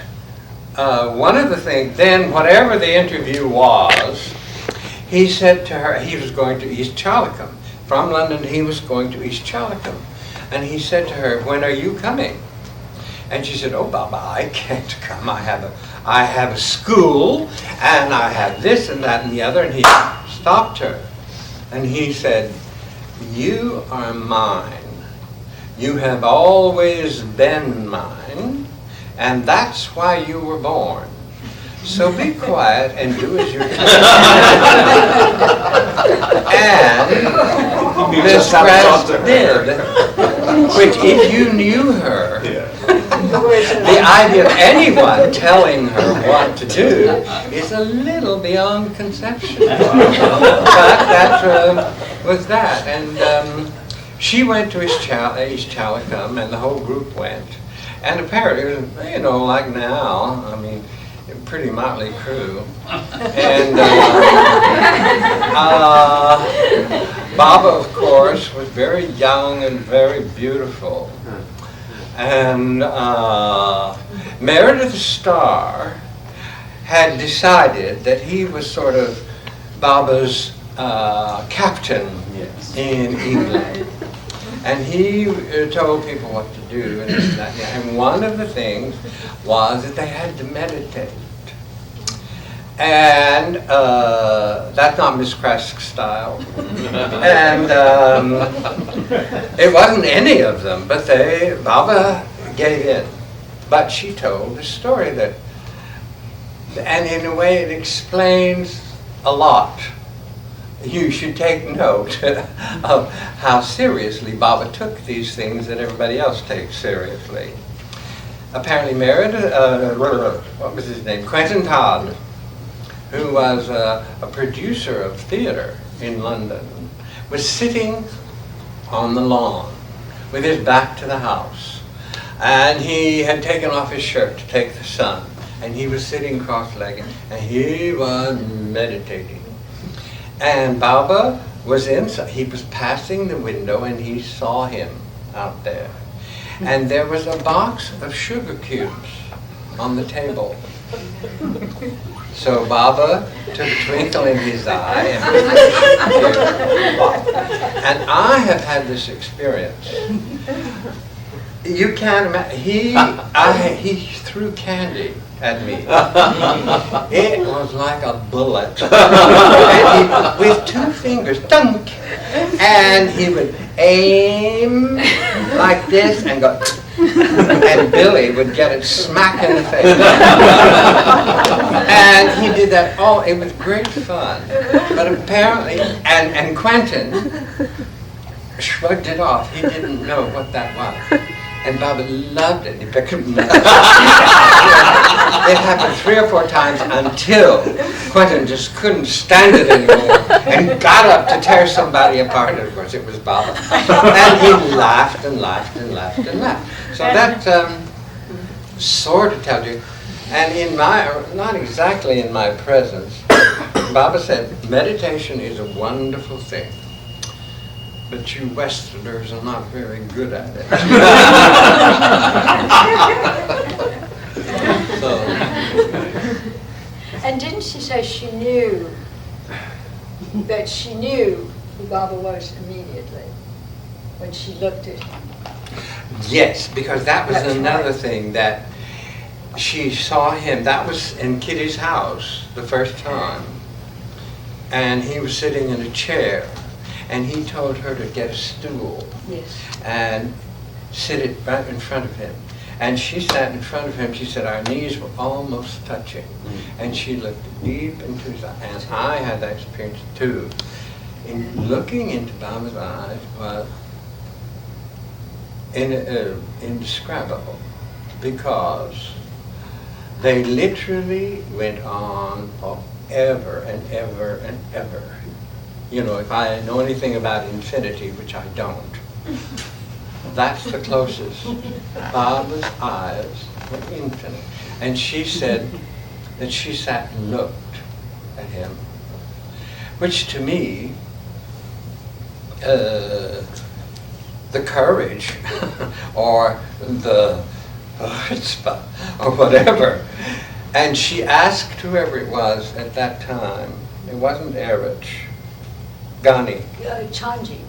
one of the things, then whatever the interview was, he said to her, he was going to East Chalicum. From London, he was going to East Chalicum. And he said to her, when are you coming? And she said, oh, Baba, I can't come. I have a school, and I have this and that and the other. And he stopped her. And he said, you are mine. You have always been mine, and that's why you were born. So be quiet and do as you're told. And Miss Krask did, which if you knew her, the idea of anyone telling her what to do is a little beyond conception. But that was that. And she went to East Chalicum, and the whole group went. And apparently, it was, like now, pretty motley crew. And Baba, of course, was very young and very beautiful. And Meredith Starr had decided that he was sort of Baba's captain in England. And he told people what to do and this and that. And one of the things was that they had to meditate. And that's not Miss Krask's style. And it wasn't any of them, but Baba gave in. But she told a story and in a way it explains a lot. You should take note of how seriously Baba took these things that everybody else takes seriously. Apparently Meredith, what was his name? Quentin Todd, who was a producer of theater in London, was sitting on the lawn with his back to the house. And he had taken off his shirt to take the sun. And he was sitting cross-legged, and he was meditating. And Baba was inside. He was passing the window, and he saw him out there. And there was a box of sugar cubes on the table. So Baba took a twinkle in his eye, and I have had this experience. You can't imagine. He threw candy at me. It was like a bullet. And with 2 fingers, dunk, and he would aim like this and go, and Billy would get it smack in the face. And he did that. Oh, it was great fun. But apparently, and Quentin shrugged it off. He didn't know what that was. And Baba loved it. He picked it up. It happened 3 or 4 times until Quentin just couldn't stand it anymore and got up to tear somebody apart. And of course, it was Baba. And he laughed and laughed and laughed and laughed. So that sort of tells you. And in my, not exactly in my presence, Baba said, meditation is a wonderful thing. But you Westerners are not very good at it. So. And didn't she say she knew that she knew who Baba was immediately when she looked at him? Yes, because that was That's another right. thing that she saw him. That was in Kitty's house the first time. And he was sitting in a chair. And he told her to get a stool Yes. and sit it right in front of him. And she sat in front of him. She said our knees were almost touching. And she looked deep into his eyes. And I had that experience too. In looking into Baba's eyes was indescribable, because they literally went on forever and ever and ever. You know, if I know anything about infinity, which I don't, that's the closest. Baba's eyes were infinite. And she said that she sat and looked at him, which to me, the courage or the chutzpah or whatever. And she asked whoever it was at that time, it wasn't Erich, Ghani. Chanji.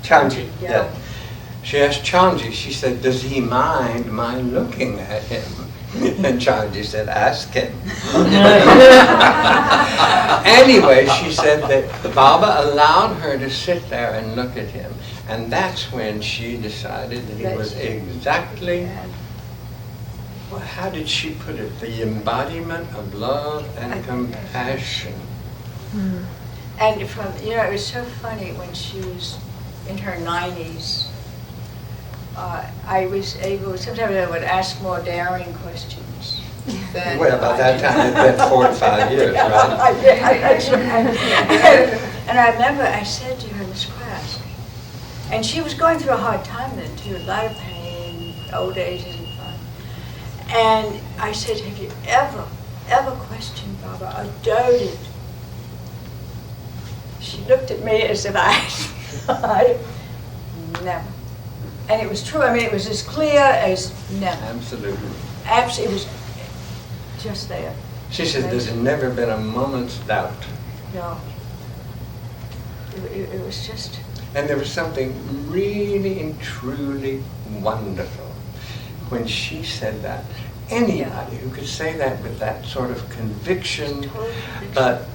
Chanji, Yeah. yeah. She asked Chanji, she said, does he mind my looking at him? And Chanji said, ask him. Anyway, she said that Baba allowed her to sit there and look at him. And that's when she decided that he was exactly, well, how did she put it? The embodiment of love and compassion. And from, you know, it was so funny when she was in her 90s. I was able, sometimes I would ask more daring questions than Well, by I that did. time it'd been 4 to 5 years, right? I did, that's right. And I remember I said to her in this class, and she was going through a hard time then too, a lot of pain, old age isn't fun. And I said, have you ever questioned Baba or doubted? She looked at me as if I never. And it was true. I mean, it was as clear as never. Absolutely. Absolutely, it was just there. She said there's never been a moment's doubt. No. It was just. And there was something really and truly wonderful when she said that. Anybody who could say that with that sort of conviction, Total conviction. but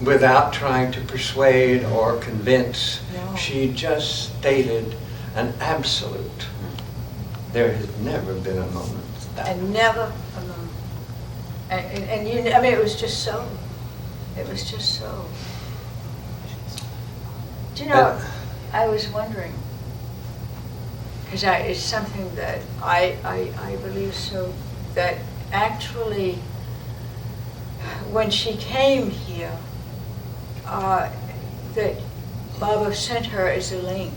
without trying to persuade or convince, No. she just stated an absolute. There has never been a moment's doubt. And never alone. And you, I mean, it was just so. It was just so. Do you know, I was wondering, because it's something that I believe so, that actually, when she came here, that Baba sent her as a link.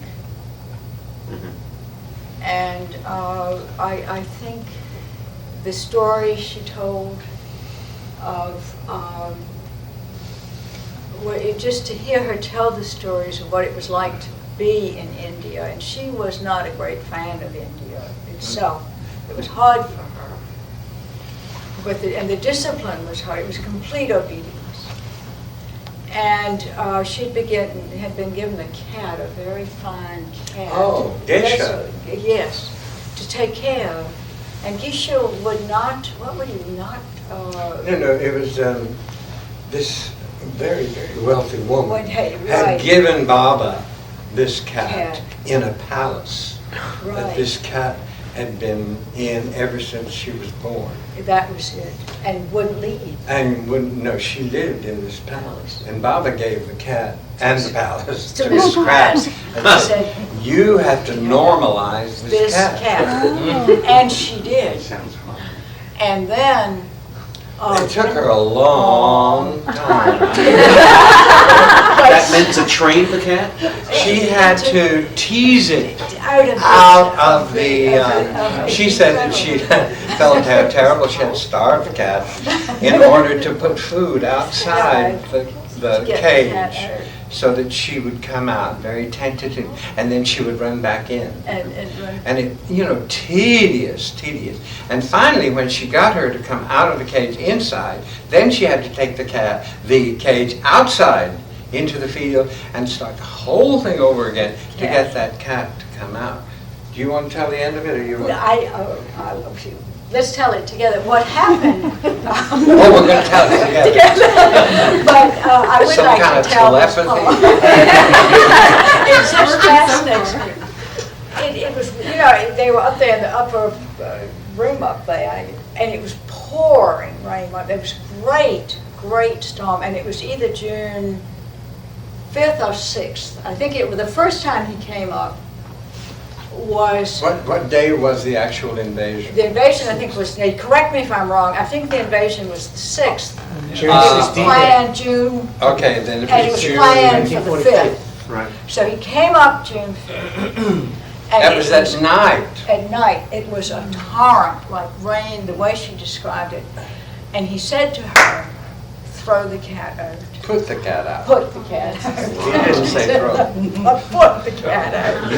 And I think the story she told of, just to hear her tell the stories of what it was like to be in India, and she was not a great fan of India itself. It was hard for her. and the discipline was hard. It was complete obedience. And had been given a cat, a very fine cat. Oh, Geshe. Yes, to take care of. And Geshe would not, what would he not? No, it was this very, very wealthy woman had Right. given Baba this cat Cat. in a palace that Right. this cat had been in ever since she was born. That was it. And wouldn't leave. And she lived in this palace. And Baba gave the cat and the palace To to Miss Scratch. And he said, You have to normalize this this cat. cat. And she did. Sounds hard. And then. It took her a long time. That meant to train the cat? She had to tease it out of the, she said that she felt how terrible she had starved the cat in order to put food outside the cage so that she would come out very tentative and then she would run back in. And it, tedious. And finally, when she got her to come out of the cage inside, then she had to take the cage outside into the field and start the whole thing over again to get that cat to come out. Do you want to tell the end of it, or you want? Let's tell it together. What happened? Oh, we're going to tell it together. But I would Some like kind of to tell this telepathy. part. It's just fascinating. It was, they were up there in the upper room up there, and it was pouring rain. There was great storm, and it was either June 5th or 6th. I think it was the first time he came up was... What day was the actual invasion? The invasion, I think, was, correct me if I'm wrong, I think the invasion was the 6th. June It was 16th. planned June, Okay, then and it it was was June. planned for the 5th. Right. So he came up June 5th. And That it was at night. At night. It was a torrent, like rain, the way she described it. And he said to her, throw the cat out. Put the cat out. Put the cat out. He didn't say throw. Put the cat out.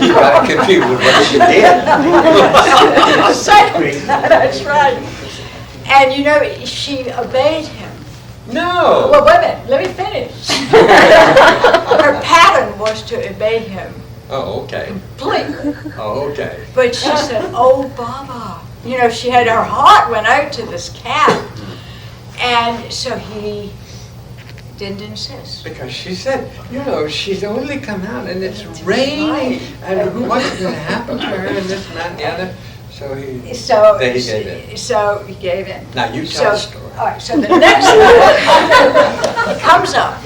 You got confused with what she did. That's right. And she obeyed him. No. Well, wait a minute, let me finish. Her pattern was to obey him Oh, okay. completely. Oh, okay. But she said, oh, Baba. She had, her heart went out to this cat. And so he didn't insist. Because she said, she's only come out and it's raining. And what's going to happen to her and this and that and the other. So he gave in. So he gave in. Now you tell the story. All right, so the next one, he comes up.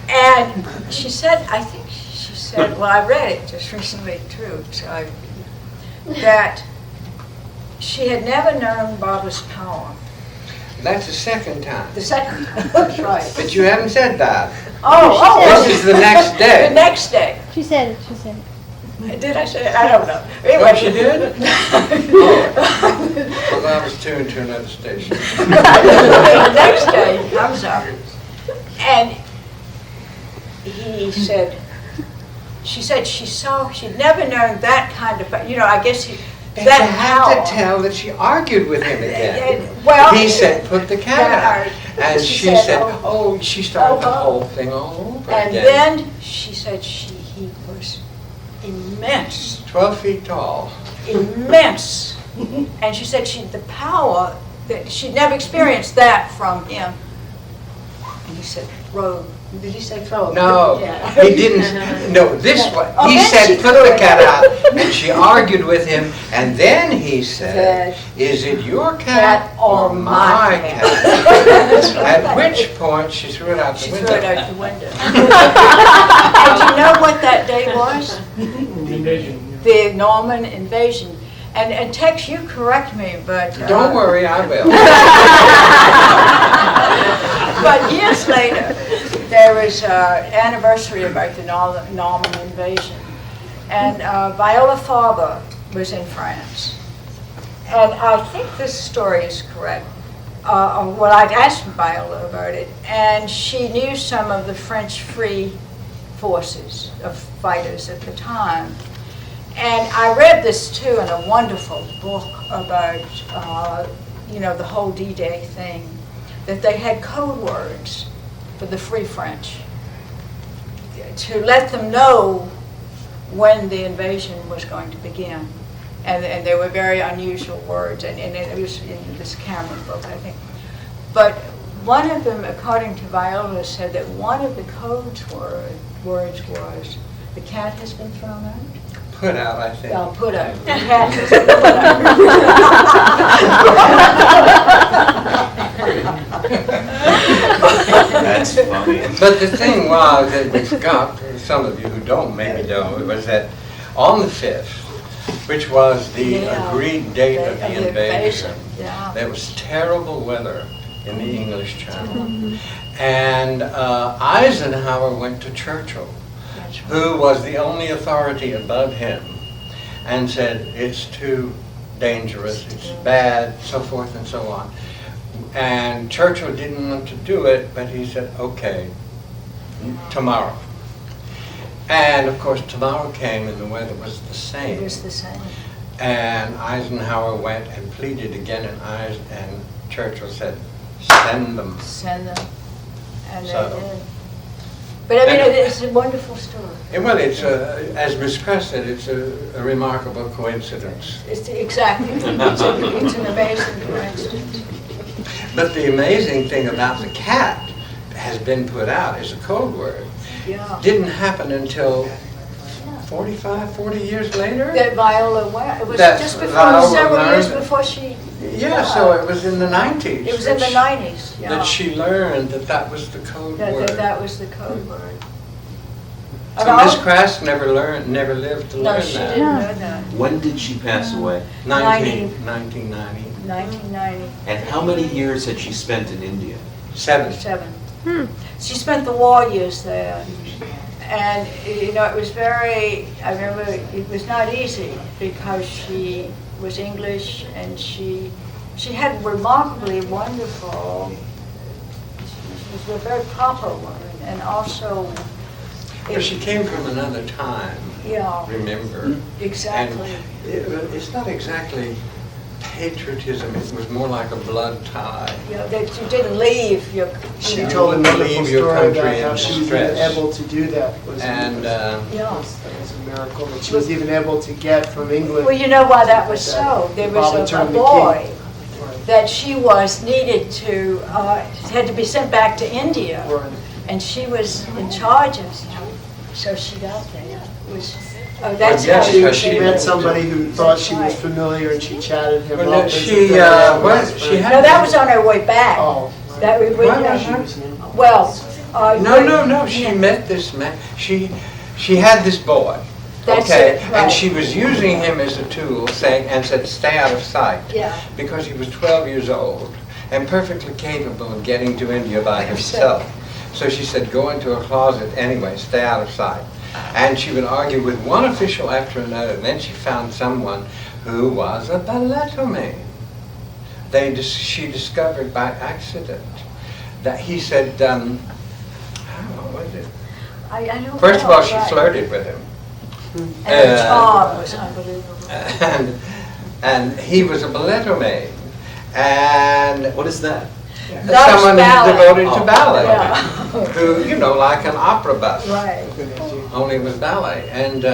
And she said, well, I read it just recently too, that she had never known Baba's power. That's the second time. The second time, that's right. But you haven't said that. Oh, This is the next the day. next day. She said it. Did I say it? I don't know. Anyway, What she did? Well, I was tuned to another station. The next day he comes up and he said, she said she'd never known that kind of, I guess And that you have power. to tell that she argued with him again. Well, He said, put the cat out. And she she said, said, oh, she started the oh, whole thing all over And again. then she said he was immense, 12 feet tall. immense. And she said the power, that she'd never experienced that from him. And he said, throw. Did he say throw? No, Yeah. he didn't. No, this one. Oh, He then said, she put threw the it cat out. out. And she argued with him. And then he said, is it your cat or my cat? At which point she threw it out the She window. threw it out the window. And you know what that day was? Invasion. The Norman invasion. And Tex, you correct me, but... Don't worry, I will. But years later, there was an anniversary about the Norman invasion. And Viola Faber was in France. And I think this story is correct. Well, I'd asked Viola about it, and she knew some of the French Free Forces of fighters at the time. And I read this too in a wonderful book about, the whole D-Day thing, that they had code words for the Free French to let them know when the invasion was going to begin. And they were very unusual words, and it was in this Cameron book, I think. But one of them, according to Viola, said that one of the code words was, the cat has been thrown out. Put out, I think. Well, put out. The cat has been put out. That's funny. But the thing was, that which got some of you who don't maybe know, it was that on the 5th, which was the Yeah. agreed date of the invasion, Yeah. there was terrible weather in the English Channel. And Eisenhower went to Churchill, That's right. who was the only authority above him, and said, it's too dangerous, it's bad, so forth and so on. And Churchill didn't want to do it, but he said, okay, tomorrow. And of course, tomorrow came and the weather was the same. It was the same. And Eisenhower went and pleaded again, and Churchill said, send them. Send them. And they So- did. But I mean, it's a wonderful story. Well, it's, as Miss Crest said, it's a remarkable coincidence. It's exactly, it's an amazing coincidence. But the amazing thing about the cat has been put out as a code word. Yeah. Didn't happen until 45, 40 years later? That Viola went, it was That's just before, Viola several years learned it. before she. Yeah, so it was in the 90s. It was in the 90s, yeah. That she learned that that was the code word. That was the code word. So Miss Crask never lived to No, learn she that. didn't know that. When did she pass away? 1990. 1990. And how many years had she spent in India? 7. She spent the war years there. And, it was I remember it was not easy because she was English and she had remarkably wonderful, she was a very proper woman and also. But she came from another time, Yeah, remember? exactly. And it's not exactly patriotism, it was more like a blood tie. That you didn't leave your. She You told a wouldn't wonderful leave your story country about in how she was distress. even able to do that. And, that was a miracle that she was even able to get from England. Well, you know why that was so? There was a boy that she was needed to, had to be sent back to India, and she was in charge of him, so she got there. That's Yes, how because She met somebody who thought she was familiar and she chatted him Well, up. no, and she, said, she had. No, that was on her way back. Oh. That we, Well, well. No, she met this man, she had this boy. That's Okay, it, right. and she was using him as a tool, said, stay out of sight. Yeah. Because he was 12 years old and perfectly capable of getting to India by himself. So she said, go into a closet anyway, stay out of sight. And she would argue with one official after another, and then she found someone who was a ballettomane. She discovered by accident that he said, what was it? I don't First of know, all, she right. flirted with him. And the charm was unbelievable. And he was a ballettomane. And What is that? Loves someone ballet. devoted to ballet. Yeah. Who, like an opera buff. Right. Only it was ballet. And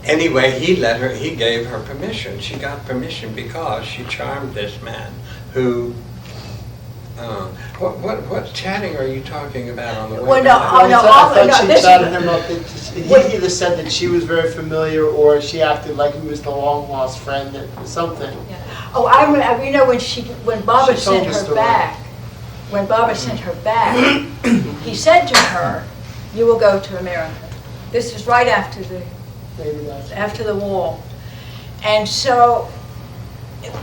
anyway, he gave her permission. She got permission because she charmed this man who, what chatting are you talking about on the way Well, no, back? oh, no, I thought she this- chatted him up. He either said that she was very familiar or she acted like he was the long lost friend or something. Oh, I remember, when Baba She told sent the her story. back, he said to her, you will go to America. This was right after the war. And so,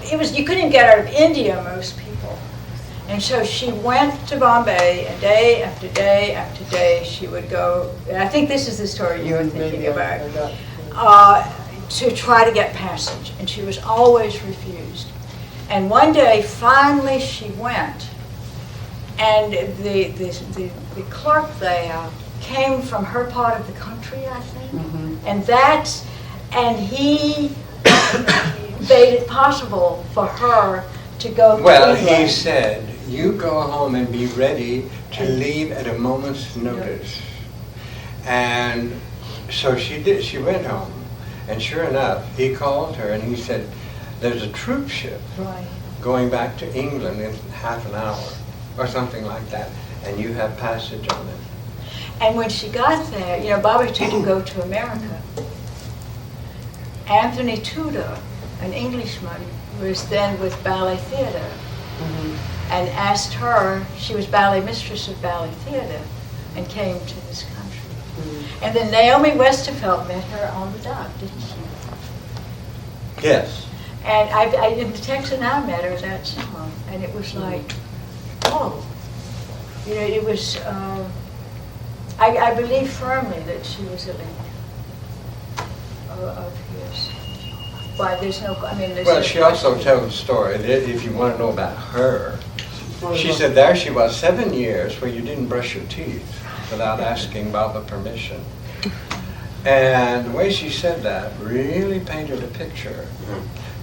you couldn't get out of India, most people. And so she went to Bombay, and day after day after day, she would go, and I think this is the story you were thinking about, to try to get passage, and she was always refused. And one day, finally, she went, and the clerk there came from her part of the country, I think. Mhm. And he made it possible for her to go to Well, he England. said, you go home and be ready to leave at a moment's notice. And so she did, she went home. And sure enough, he called her and he said, there's a troop ship Right. going back to England in half an hour, or something like that, and you have passage on it. And when she got there, you know, Bobby tried to go to America. Anthony Tudor, an Englishman, was then with ballet theater and asked her, she was ballet mistress of ballet theater, and came to this country. And then Naomi Westerfeld met her on the dock, didn't she? Yes. And in the Tex and I met her that summer, and it was like, oh, you know, it was, I believe firmly that she was a link of his. Why, there's no, I mean, there's Well, no she also question. tells the story, that if you want to know about her, she said there she was 7 years where you didn't brush your teeth without asking Baba permission. And the way she said that really painted a picture.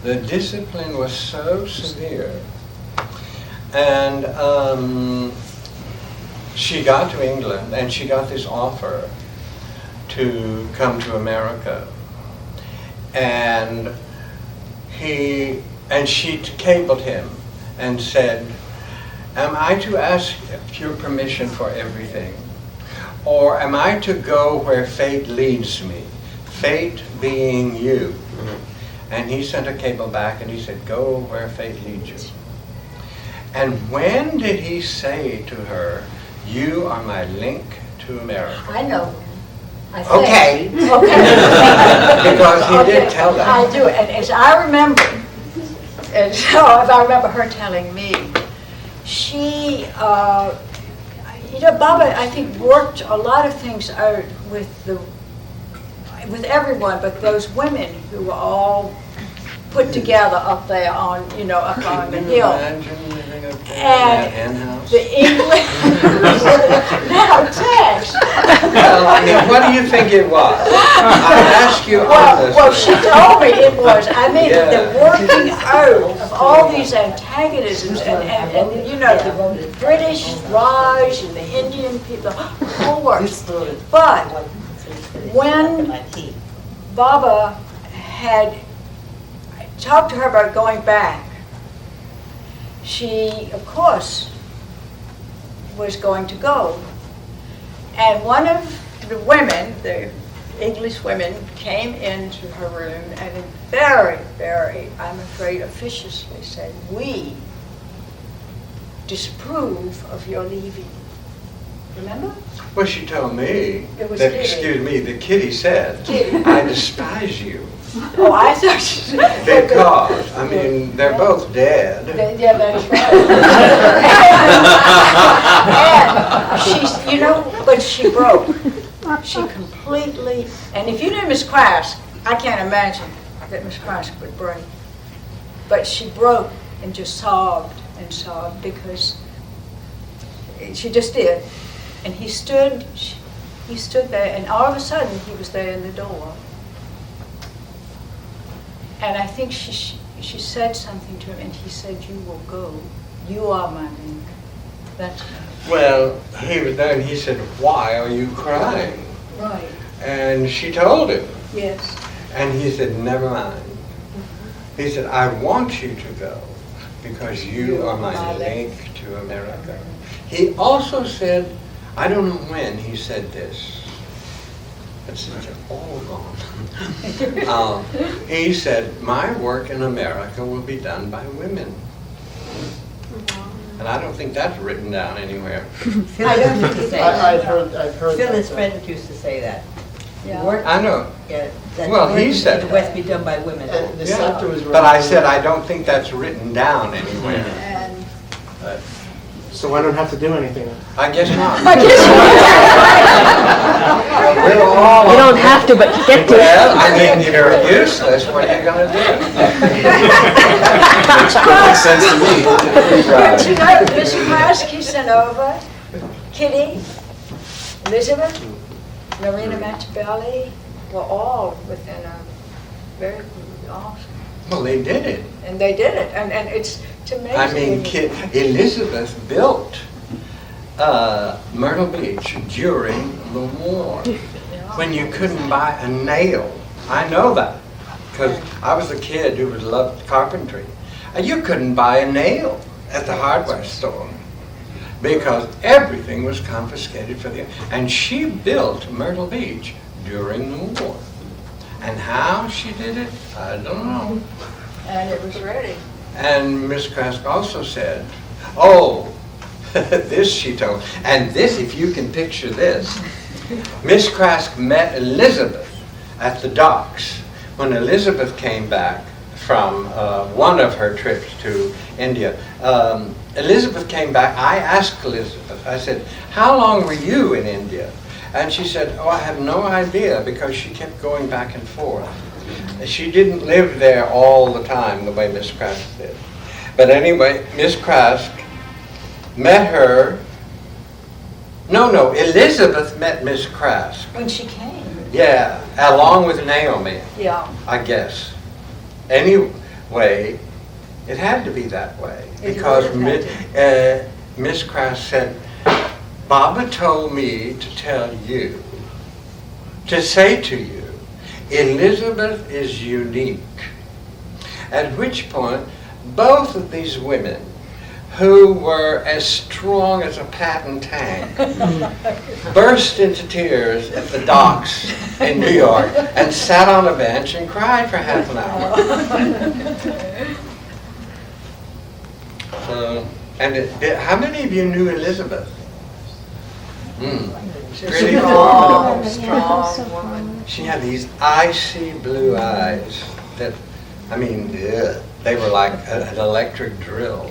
The discipline was so severe. And she got to England and she got this offer to come to America. And she cabled him and said, am I to ask your permission for everything? Or am I to go where fate leads me? Fate being you. And he sent a cable back and he said, go where fate leads you. And when did he say to her, you are my link to America? I know. I think. Okay. Okay. Because he did tell that. I do, and as I remember, and so if I remember her telling me, she, you know, Baba, I think, worked a lot of things out with everyone, but those women who were all put together up there on, you know, up on the Can you hill. imagine living up there in that hen house? The English, now Tex. Well, I mean, what do you think it was? I ask you Well, she honestly. told me it was. I mean, Yeah. the working out of all these antagonisms and you know, the British Raj and the Indian people, the whole works. But when Baba had talked to her about going back, she, of course, was going to go. And one of the women, the English women, came into her room and very, very, I'm afraid, officiously said, we disapprove of your leaving. Remember? Well, she told me, It was that, Kitty. excuse me, the kitty said, Kitty. I despise you. Oh, I thought she said. Because, I mean, they're both dead. Yeah, that's right. And she's, you know, but she broke. She completely, and if you knew Miss Crask, I can't imagine that Miss Crask would break. But she broke and just sobbed and sobbed because she just did. And he stood there, and all of a sudden he was there in the door. And I think she said something to him, and he said, you will go. You are my link. That's Well, he was there and he said, why are you crying? right. And she told him. Yes. And he said, never mind. He said, I want you to go because you are my link to America. He also said, I don't know when he said this. It's all gone. He said, my work in America will be done by women. And I don't think that's written down anywhere. I don't think I've heard. Phyllis that. Frederick used to say that. Yeah. Work, I know, yeah, that Well, work he in said the that. West be done by women. And the yeah. scepter was. But I said, I don't think that's written down anywhere. And But So I don't have to do anything then? I guess not. I We're all- You don't have to, but get to. Well, I mean, you're useless, what are you gonna do? Makes perfect sense to me. But you know, Miss Kraski sent over Kitty Elizabeth, Marina Machiavelli were all within a very awesome. Well, they did it. And they did it, and it's amazing. I mean, Elizabeth built Myrtle Beach during the war, when you couldn't buy a nail. I know that, because I was a kid who loved carpentry. And you couldn't buy a nail at the hardware store, because everything was confiscated for the... And she built Myrtle Beach during the war. And how she did it, I don't know. And it was ready. And Miss Krask also said, oh, this she told, and this, if you can picture this, Miss Krask met Elizabeth at the docks when Elizabeth came back from one of her trips to India. Elizabeth came back. I asked Elizabeth, I said, how long were you in India? And she said, oh, I have no idea, because she kept going back and forth. She didn't live there all the time the way Miss Krask did. But anyway, Miss Krask met her. No, Elizabeth met Miss Krask. When she came. Yeah, along with Naomi. Yeah. I guess. Anyway, it had to be that way, because Miss Krask said, Baba told me to tell you, to say to you, Elizabeth is unique. At which point, both of these women, who were as strong as a patent tank, burst into tears at the docks in New York and sat on a bench and cried for half an hour. How many of you knew Elizabeth? Pretty formidable. Strong woman. She had these icy blue eyes that, I mean, they were like an electric drill.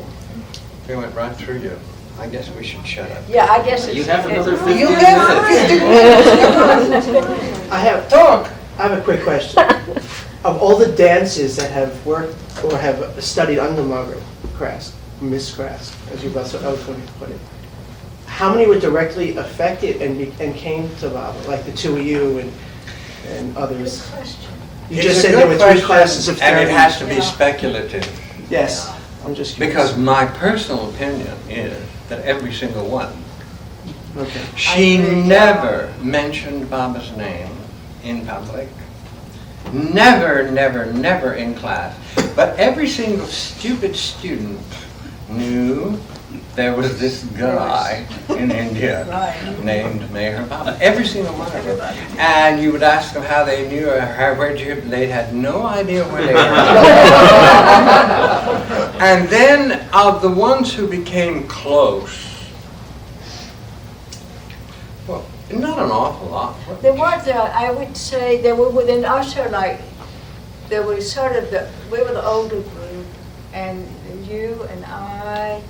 They went right through you. I guess we should shut up. Yeah, I guess it's... You have another 50 You have 50 minutes. I have a quick question. Of all the dancers that have worked or have studied under Margaret Krask, Miss Krask, as you so eloquently put it, how many were directly affected and came to Baba, like the two of you and others? Good question. You just said there were three classes of 30. And it has to be speculative. Yes, I'm just curious. Because my personal opinion is that every single one. Okay. She never mentioned Baba's name in public. Never, never, never in class. But every single stupid student knew there was this guy in India named Meher Baba. Every single one of them. And you would ask them how they knew or where'd you, they'd had no idea where they were. And then of the ones who became close, well, not an awful lot. There weren't, I would say, there were within Usher, like, there was sort of we were the older group, and you and I,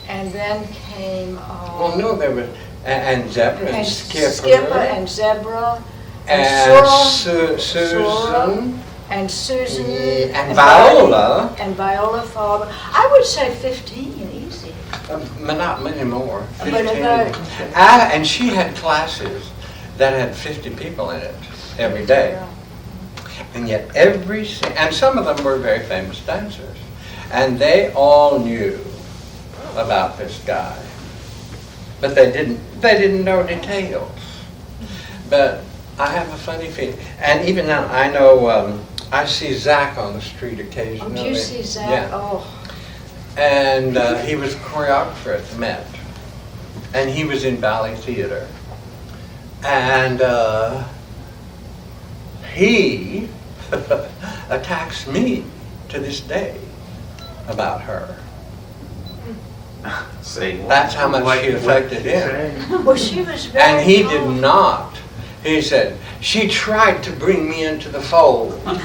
and then came... well, no, there were, and Zebra and Skipper. Skipper and Zebra. And Sora, Susan. And Susan. And Viola. And Viola Farber. I would say 15, easy. Not many more. But 15. about- And she had classes that had 50 people in it every day. And yet and some of them were very famous dancers. And they all knew about this guy. But they didn't know details. But I have a funny feeling. And even now, I know, I see Zach on the street occasionally. Oh, do you see Zach? Yeah. Oh. And he was a choreographer at the Met. And he was in ballet theater. And he attacks me to this day about her. See, That's how much she affected him. Well, she was very And he tall. did not. He said, she tried to bring me into the fold. And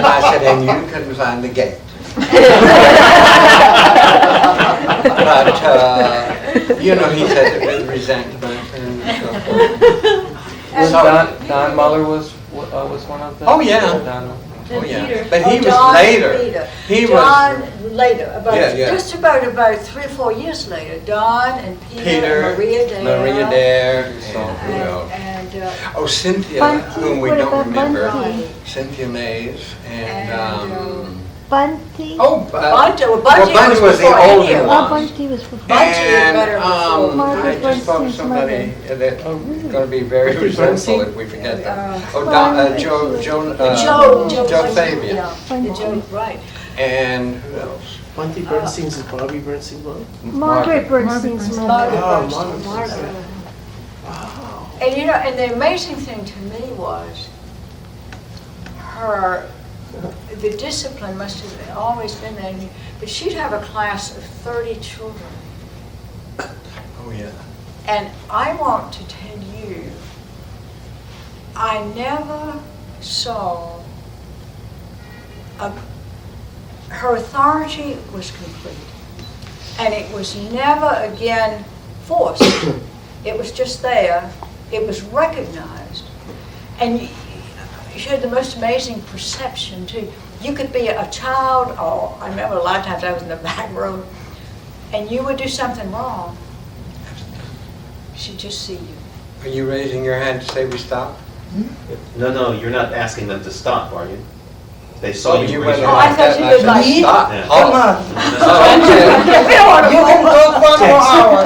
I said, and you couldn't find the gate. But, you know, he said it with resentment and so forth. Don Muller was one of them? Oh, yeah. Don- Oh, yeah. Peter. But he was Don later. Peter. He Don was, later, about, Yeah, yeah. just about 3 or 4 years later, Don and Peter, Peter, and Maria Dare. Maria Dare, and who And, else? and Oh, Cynthia, Bunty, whom we what don't about remember. Bunty? Cynthia Mays, and, And, Bunty? oh, Bunty, well, Bunty Bunty was the before any older of Oh, one. Bunty was before. Bunty was And, better before. Margaret I just thought of Bernstein's somebody that's Oh, really? gonna be very Bunty resentful Bernstein? if we forget that. Oh, Bunty. Joe, Joe Fabian. Yeah, Joe, right. And who else? Bunty Bernstein's is Bobby Bernstein's mother? Margaret Bernstein's mother. Margaret Oh, Bernstein. Margaret. Wow. And you know, and the amazing thing to me was the discipline must have always been there, but she'd have a class of 30 children. Oh, yeah. And I want to tell you, I never saw her authority was complete. And it was never again forced. It was just there. It was recognized. And she had the most amazing perception too. You could be a child, or I remember a lot of times I was in the back room, and you would do something wrong. She'd just see you. Are you raising your hand to say we stop? No, you're not asking them to stop, are you? They saw you raise went your Oh, I hand. thought you did like. Stop. Yeah. Come on. Oh, You can talk 1 more hour.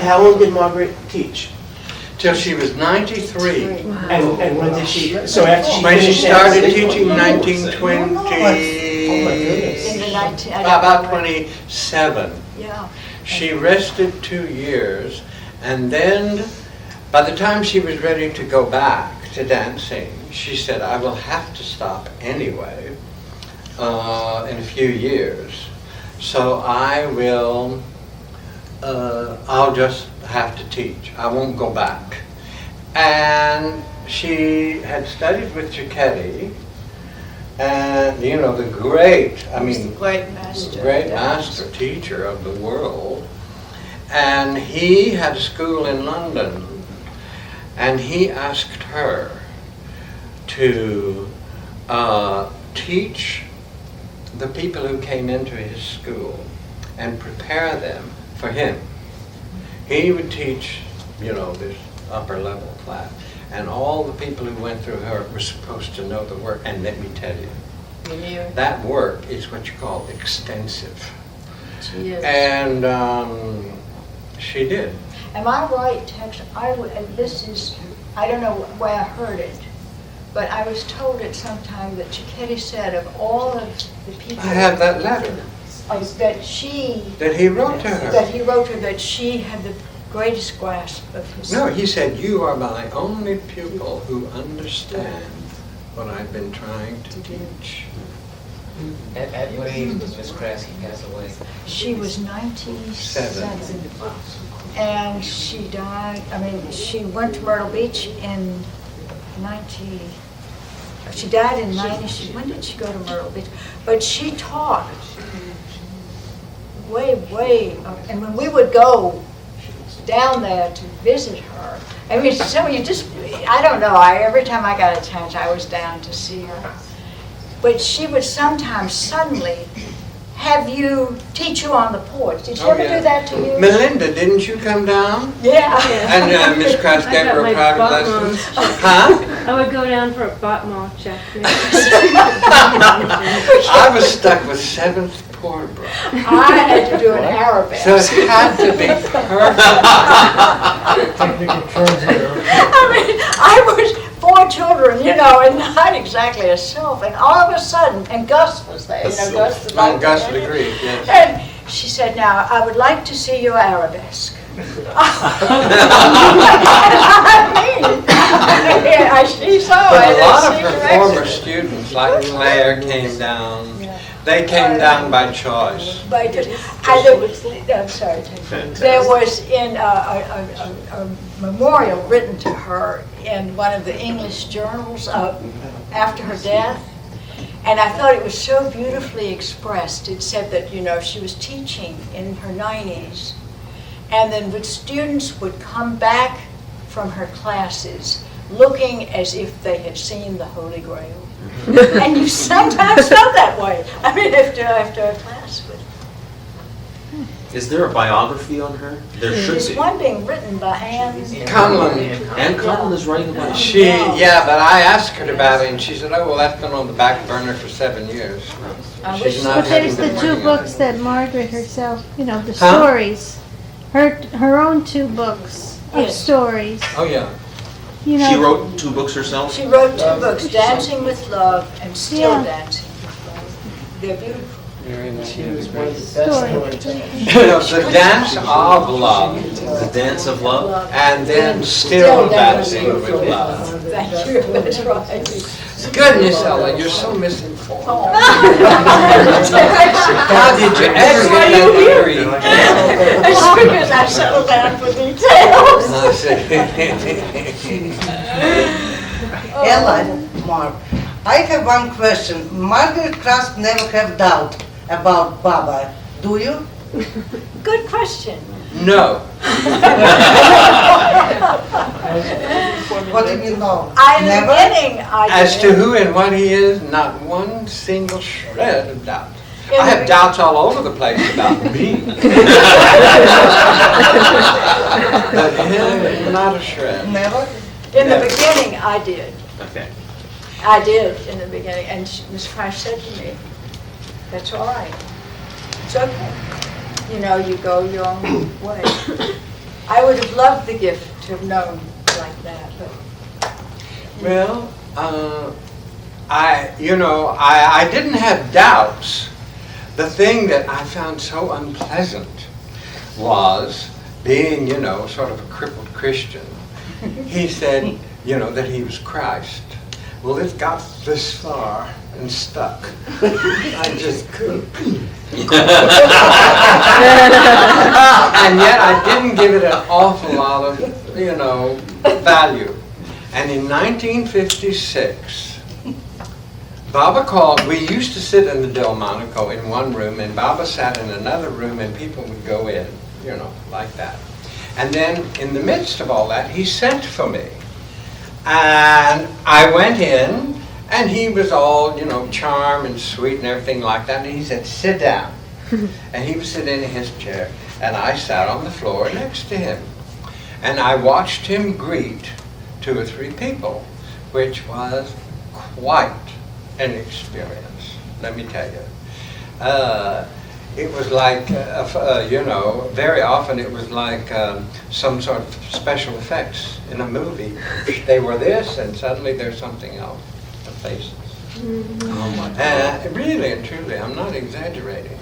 How long did Margaret teach? till she was 93. And when did she, so after she When she finished started that- teaching In 1920, the 19. about 27. Yeah. She rested 2 years, and then by the time she was ready to go back to dancing, she said, I will have to stop anyway in a few years. So I will, I'll just have to teach. I won't go back. And she had studied with Cicchetti, and you know, the great, Great master. great master teacher of the world. And he had a school in London, and he asked her to teach the people who came into his school and prepare them for him. He would teach, you know, this upper level class, and all the people who went through her were supposed to know the work. And let me tell you, You knew that work is what you call extensive. she is. And she did. Am I right, Tex? And this is, I don't know where I heard it, but I was told at some time that Cicchetti said of all of the people. I have that letter That she, that he wrote to her. that he wrote her, that she had the greatest grasp of his. No, he said, you are my only pupil who understand what I've been trying to teach. At what age did Miss Krasky pass away? She was 97. And she died, she went to Myrtle Beach in 90, she died in 90, when did she go to Myrtle Beach? But she taught way up, and when we would go down there to visit her, so you just, I don't know, every time I got a chance, I was down to see her. But she would sometimes suddenly have you, teach you on the porch. Did she Oh, ever yeah. do that to you? Melinda, didn't you come down? Yeah. And Miss Krasky I gave got her a my private butt lesson? mom checked. Huh? I would go down for a butt mall check. I was stuck with 7th Poorbrook. I had to do an Arabic. So it had to be perfect. Technical terms here. I was 4 children, and not exactly a self, and all of a sudden, and Gus was there, Gus the Oh, Gus agreed, yes. And she said, now, I would like to see your arabesque. She saw But it. a lot of and she her directed former it. students, like Blair, came down. Yeah. They came down by choice. But I'm sorry, there was in a memorial written to her in one of the English journals after her death, and I thought it was so beautifully expressed. It said that she was teaching in her 90s, and then when students would come back from her classes looking as if they had seen the Holy Grail. And you sometimes felt that way. I mean, after a class. But Is there a biography on her? There should there's be. one being written by Anne. Conlon. Ann Conlon is writing about it. But I asked her about it, and she said, oh, well, that's been on the back burner for 7 years. I She's wish not But there's having the been two working on books it. that Margaret herself, the Huh? stories. Her own 2 books of Yes. stories. Oh, yeah. You know, She wrote 2 books herself? She wrote 2 books, Dancing with Love and Still Yeah. Dancing with Love. They're beautiful. Very nice. She was one of the best Story. The Dance of Love, The Dance of Love? and then Still Dancing with Love. Thank you, that's right. Goodness, Ella, you're so misinformed. Oh. How did you ever get that degree? It's because I settled down for details. I see. Ella, Mark, I have one question. Margaret Krask never have doubt about Baba, do you? Good question. No. What do you know? In the Never? beginning, I As did. to who and what he is, not one single shred of doubt. In I the have be- doubts all over the place about me. But him, not a shred. Never? In the Never. beginning, I did. Okay. I did in the beginning, and Miss Price said to me, that's all right. It's okay. You go your own way. I would have loved the gift to have known like that, but Well, I didn't have doubts. The thing that I found so unpleasant was being, sort of a crippled Christian. He said, that he was Christ. Well, it got this far and stuck. I just couldn't. And yet I didn't give it an awful lot of, value. And in 1956, Baba called. We used to sit in the Delmonico in one room, and Baba sat in another room, and people would go in, like that. And then in the midst of all that, he sent for me. And I went in, and he was all, charm and sweet and everything like that. And he said, sit down. And he was sitting in his chair, and I sat on the floor next to him. And I watched him greet 2 or 3 people, which was quite an experience, let me tell you. It was like, very often it was like some sort of special effects in a movie. They were this, and suddenly there's something else, the faces. Oh my God. Really and truly, I'm not exaggerating.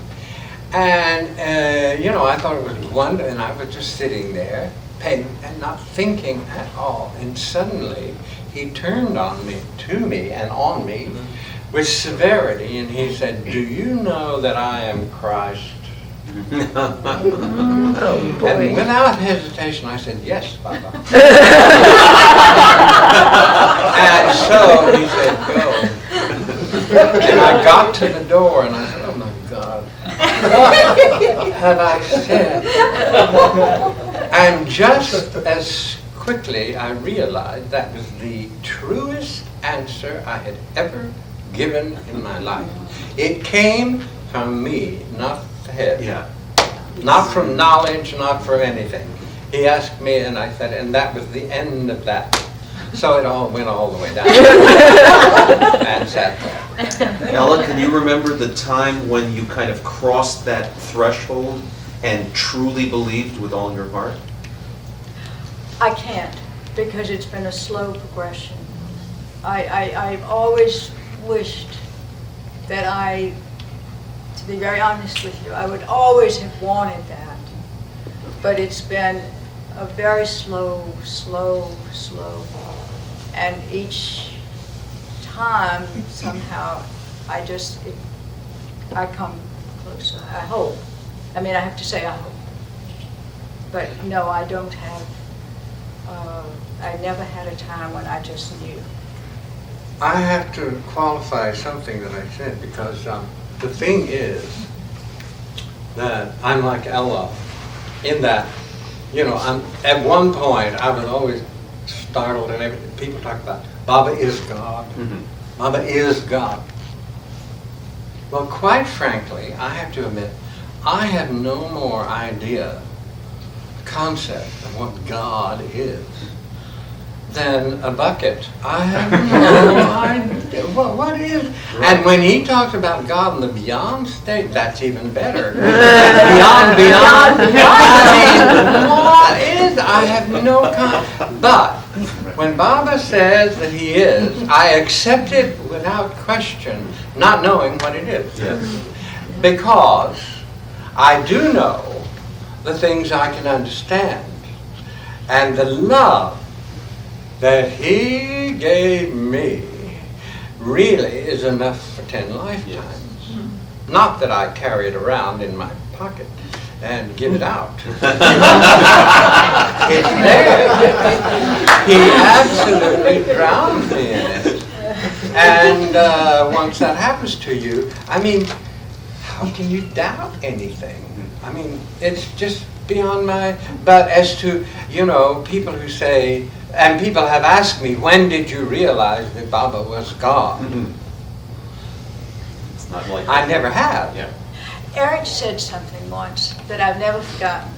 And, I thought it was wonderful, and I was just sitting there, and not thinking at all. And suddenly, he turned to me, and on me, with severity, and he said, do you know that I am Christ? And without hesitation, I said, yes, Baba. And so he said, go. And I got to the door, and I said, oh my God, what have I said? And just as quickly, I realized that was the truest answer I had ever given in my life. It came from me, not the head. Yeah. Not from knowledge, not for anything. He asked me, and I said, and that was the end of that. So it all went all the way down. And sat there. Ella, can you remember the time when you kind of crossed that threshold and truly believed with all your heart? I can't, because it's been a slow progression. I've always wished that to be very honest with you, I would always have wanted that. But it's been a very slow. And each time, somehow, I come closer, I hope. I mean, I have to say I hope. But no, I don't have, I never had a time when I just knew. I have to qualify something that I said, because the thing is that I'm like Ella in that, at one point I was always startled and everything. People talk about Baba is God. Baba is God. Well, quite frankly, I have to admit, I have no more idea, concept of what God is than a bucket. I have no idea. What is? And when he talks about God in the beyond state, that's even better. Beyond. What is? I have no concept. But when Baba says that he is, I accept it without question, not knowing what it is. Yes. Because I do know the things I can understand. And the love that he gave me really is enough for 10 lifetimes. Not that I carry it around in my pocket and give it out. It's there. He absolutely drowned me in it. And once that happens to you, I mean, how can you doubt anything? I mean, it's just beyond my... But as to, people who say, and people have asked me, when did you realize that Baba was God? It's not like I never have. Yeah. Eric said something once that I've never forgotten.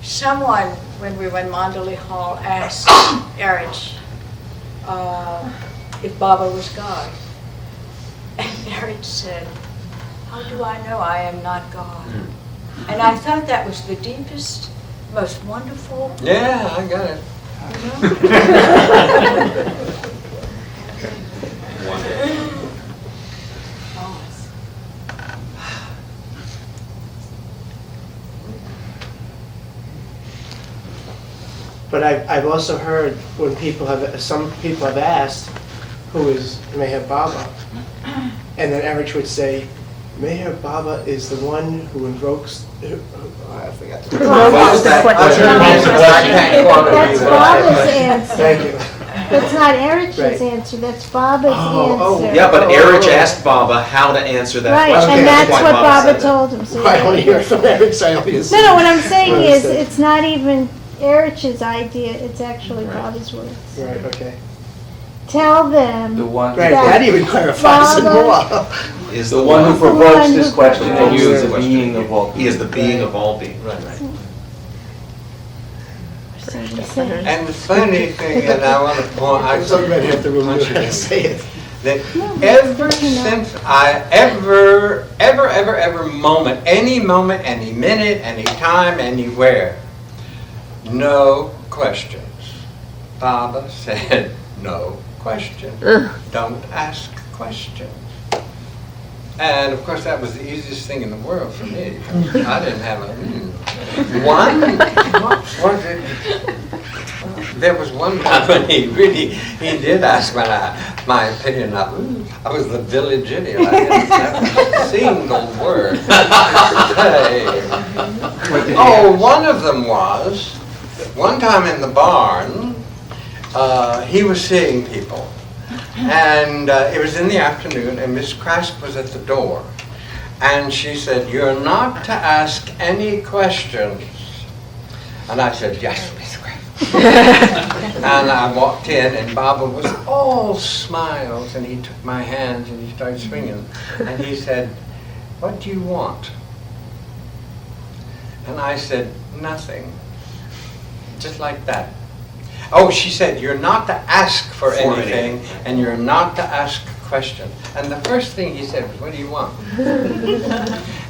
Someone, when we were in Mandalay Hall, asked Eric if Baba was God. And Eric said, how do I know I am not God? And I thought that was the deepest, most wonderful. Yeah, I got it. But I've also heard when some people have asked, who is Meher Baba? And then Eric would say, Meher Baba is the one who invokes, I forgot the That's Baba's answer. Thank you. That's not Eric's Right. answer, that's Baba's Oh, answer. Yeah, but Erich asked Baba how to answer that Right, question. and that's why what Baba said it. told him. So I only hear from Eric, so I only assume. No, what I'm saying is, Understood. it's not even Eric's idea, it's actually Baba's words. Right, okay. Tell them. The one, Right, That that even clarifies it Baba- more. Is the one who provokes who this question and you is the provokes being of all. He is the being of all beings. So he said- And the funny thing, and I want to point, I'm so glad you have to remember how to say it. that ever since ever moment, any minute, any time, anywhere, no questions. Baba said, no questions. Don't ask questions. And of course, that was the easiest thing in the world for me. Because I didn't have one. What was it? There was one time when he did ask my opinion. I was the village idiot. I didn't have a single word to say. Oh, one of them was, one time in the barn, he was seeing people. And it was in the afternoon, and Miss Krask was at the door. And she said, you're not to ask any questions. And I said, yes, Miss Krask. And I walked in, and Baba was all smiles, and he took my hands, and he started swinging. And he said, what do you want? And I said, nothing. Just like that. Oh, she said, you're not to ask for anything, and you're not to ask questions. And the first thing he said was, what do you want?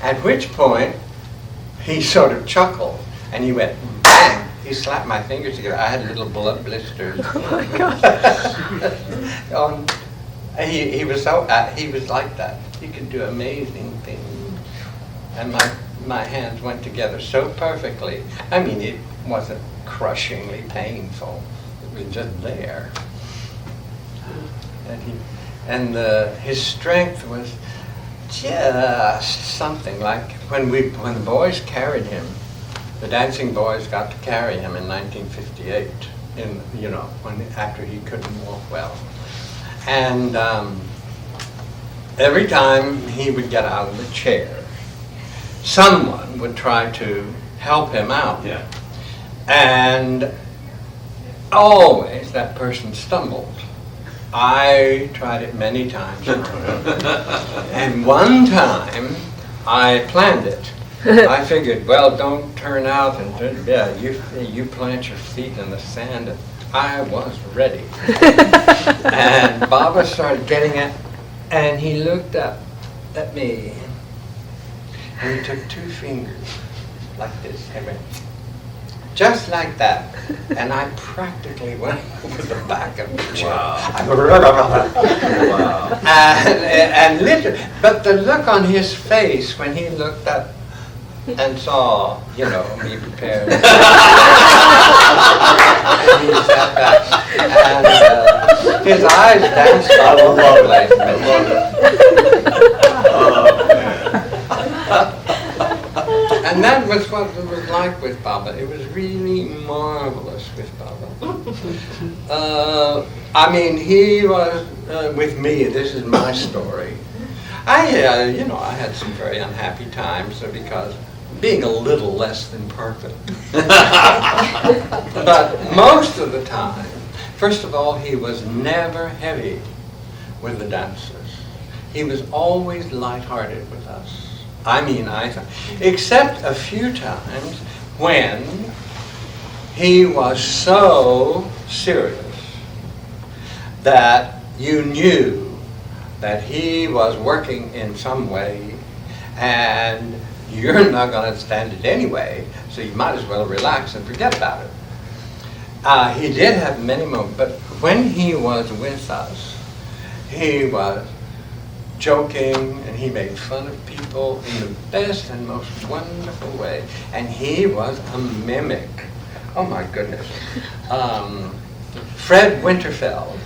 At which point, he sort of chuckled, and he went, bang! He slapped my fingers together. I had little blood blisters. Oh, my God. He was like that. He could do amazing things. And my hands went together so perfectly. I mean, it wasn't crushingly painful. It was just there. And his strength was just something like when the boys carried him, the dancing boys got to carry him in 1958, after he couldn't walk well. And every time he would get out of the chair, someone would try to help him out. Yeah. And always that person stumbled. I tried it many times. And one time, I planned it. I figured, well, don't turn out and yeah, you plant your feet in the sand. And I was ready. And Baba started getting it, and he looked up at me, and he took 2 fingers like this, and went, just like that. And I practically went over the back of the chair. Wow. And literally, but the look on his face when he looked up and saw, me prepared. And he sat back, and his eyes danced all over the place. And that was what it was like with Baba. It was really marvelous with Baba. He was with me. This is my story. I had some very unhappy times because being a little less than perfect. But most of the time, first of all, he was never heavy with the dancers. He was always lighthearted with us. Except a few times when he was so serious that you knew that he was working in some way and you're not going to stand it anyway, so you might as well relax and forget about it. He did have many moments, but when he was with us, he was joking, and he made fun of people in the best and most wonderful way. And he was a mimic. Oh my goodness. Fred Winterfeld.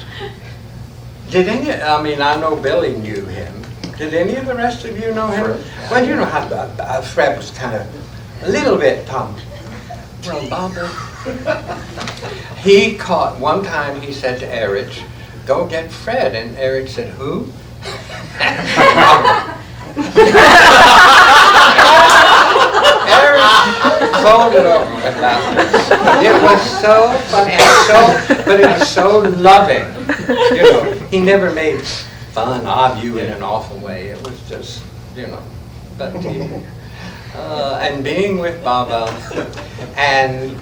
I know Billy knew him. Did any of the rest of you know him? Well, you know how Fred was kind of a little bit Tom. Well, Baba. He caught, one time he said to Erich, go get Fred. And Erich said, who? Eric folded over with laughter. It was so funny, but it was so loving. He never made fun of you in an awful way. It was just, but and being with Baba, and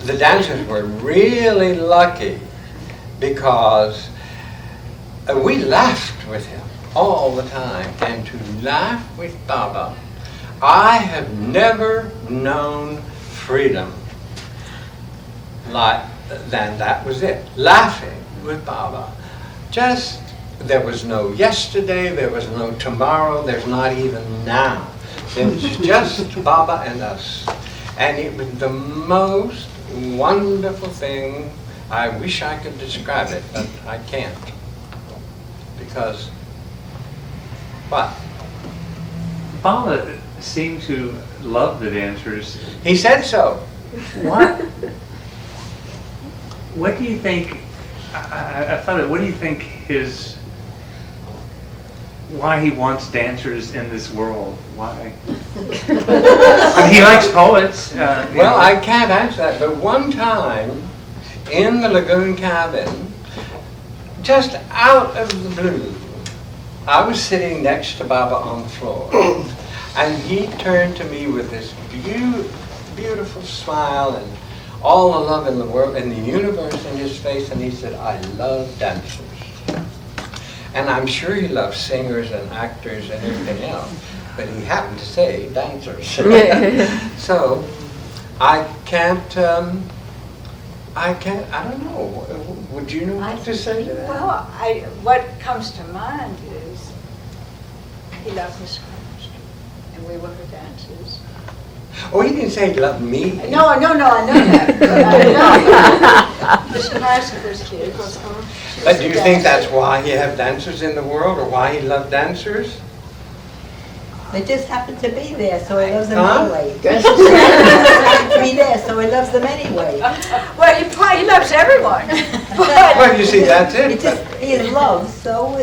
the dancers were really lucky because we laughed with him all the time, and to laugh with Baba, I have never known freedom than that was it. Laughing with Baba. There was no yesterday, there was no tomorrow, there's not even now. It was just Baba and us. And it was the most wonderful thing. I wish I could describe it, but I can't. Because, what? Baba seemed to love the dancers. He said so. What do you think, what do you think why he wants dancers in this world? Why? He likes poets. Well, I can't answer that, but one time in the lagoon cabin, just out of the blue, I was sitting next to Baba on the floor, and he turned to me with this beautiful smile and all the love in the world and the universe in his face, and he said, I love dancers. And I'm sure he loves singers and actors and everything else, but he happened to say dancers. So I don't know. Would you know what to say to that? Well, what comes to mind is he loved Miss Craft, and we were her dancers. Oh, he didn't say he loved me. No, I know that. Miss Craft and those kids. But do you think that's why he have dancers in the world, or why he loved dancers? They just happen to be there, so he loves them Huh? anyway. They just happen to be there, so he loves them anyway. Well, he loves everyone. Well, you see, that's it. He loves, so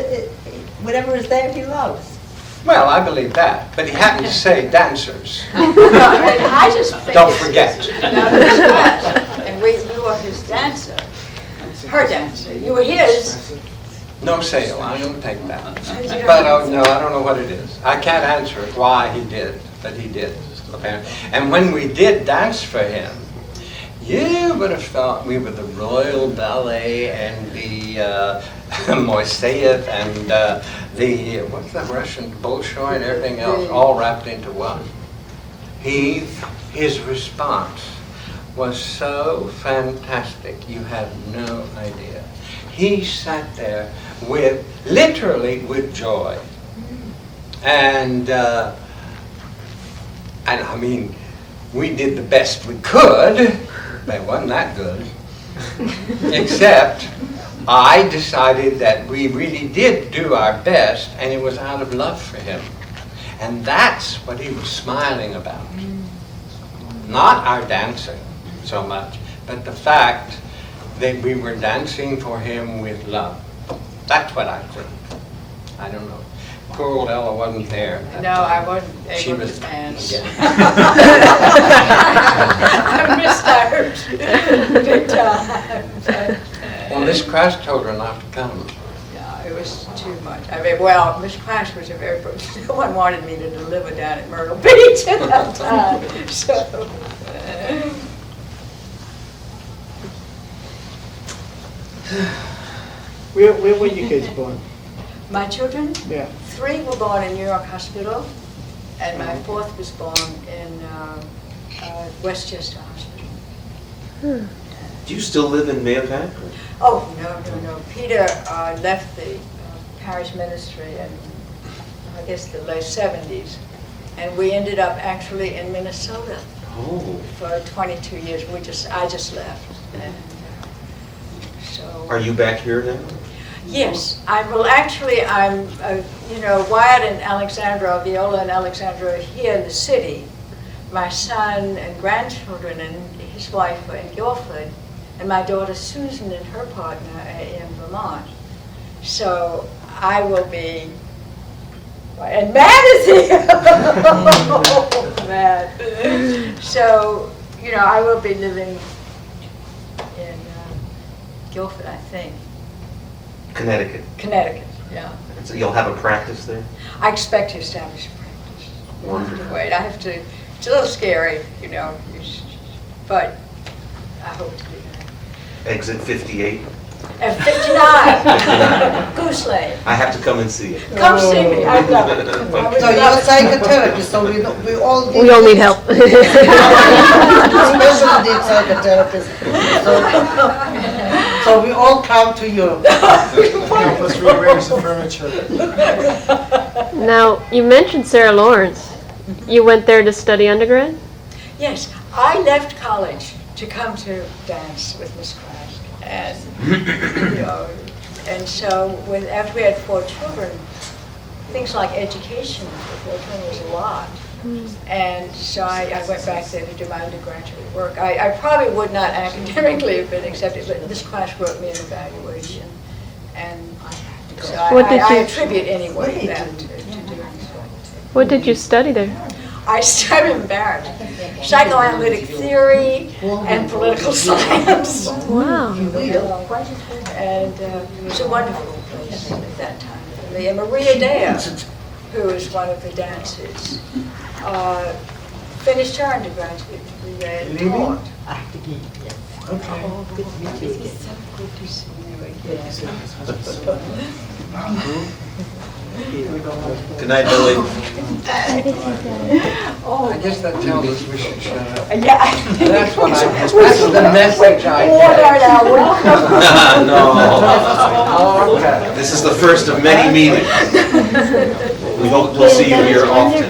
whatever is there, he loves. Well, I believe that, but he happened to say dancers. I just think Don't forget. and we were his dancers. Her dancer. You were his. No sale, I don't take that. But no, I don't know what it is. I can't answer it why he did, but he did. Apparently. And when we did dance for him, you would have thought we were the Royal Ballet and the Moiseyev and the, what's that Russian, Bolshoi and everything else, all wrapped into one. His response was so fantastic, you have no idea. He sat there literally with joy. And I mean, we did the best we could, but it wasn't that good. Except, I decided that we really did do our best, and it was out of love for him. And that's what he was smiling about. Not our dancing so much, but the fact that we were dancing for him with love. That's what I think. I don't know. Poor old Ella wasn't there. No, I wasn't able to dance. Yeah. I missed out big time. Well, Miss Crash told her not to come. No, it was too much. I mean, well, Miss Crash was a very, no one wanted me to deliver down at Myrtle Beach at that time, so. Where were you kids born? My children? Yeah. 3 were born in New York Hospital, and my 4th was born in Westchester Hospital. Do you still live in Mayovac? Oh, no. Peter left the parish ministry in, I guess, the late 70s, and we ended up actually in Minnesota for 22 years. I just left. And, so. Are you back here now? Yes, I'm Wyatt and Alexandra, Viola and Alexandra are here in the city. My son and grandchildren and his wife are in Guilford, and my daughter Susan and her partner are in Vermont. So I will be, and Matt is here. Oh, Matt. So, I will be living in Guilford, I think. Connecticut. Connecticut, yeah. So you'll have a practice there? I expect to establish a practice. Wonderful. Wait, it's a little scary, but I hope to be there. Exit 58. At 59, Goose Lane. I have to come and see it. Come see me, I love it. So you're a psychotherapist, so we all need help. Especially the psychotherapist. So we all come to you. Let's rearrange the furniture. Now, you mentioned Sarah Lawrence. You went there to study undergrad? Yes, I left college to come to dance with Miss Crash. And, and so after we had 4 children, things like education for 4 children was a lot. And so I went back there to do my undergraduate work. I probably would not academically have been accepted, but Miss Crash wrote me an evaluation. And so I attribute anyway that to doing so. What did you study there? I studied embarrassed. Psychoanalytic theory and political science. Wow. And it was a wonderful place at that time for me. And Maria Dea, who is one of the dancers, finished her undergraduate degree at Vermont. Okay. Good to meet you. It's so good to see you again. Good night, Billy. Oh, I guess that tells us we should shut up. yeah. That's that's the message I Order get. now, welcome. No. Okay. This is the first of many meetings. We hope we'll see you here often.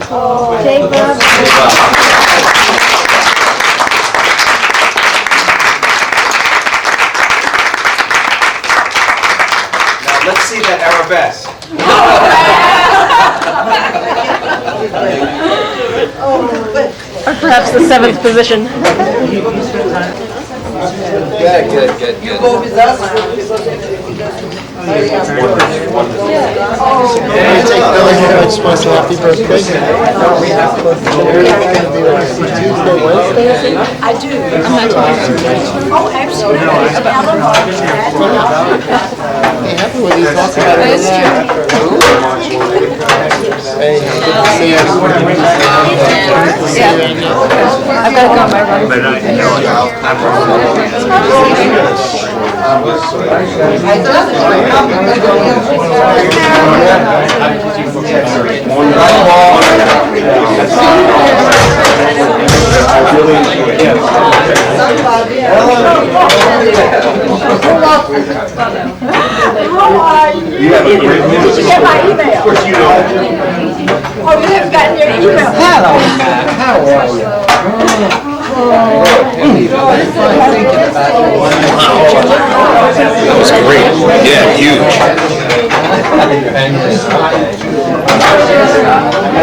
Now let's see that arabesque. Or perhaps the 7th position. Good. You go with us. Hey, take Billy here to express a happy birthday. Tuesday, Wednesday? I do. Oh, absolutely. Hey, happy with you. Talk about it. Hey, good to see you. I've got to go on my run. But How are you? You have a great Did you get my email? Of course you know. Oh, you haven't gotten your email? Hello, Matt. How are you? That was great. Yeah, huge.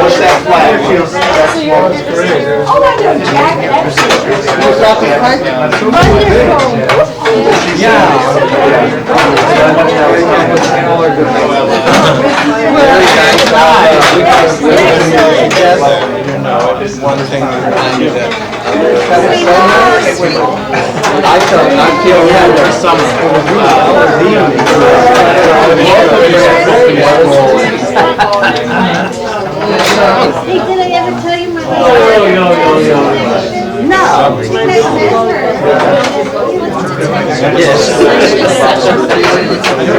What's that flag? Oh, I know, Jack. One thing that Hey, did I ever tell you my No. No. She never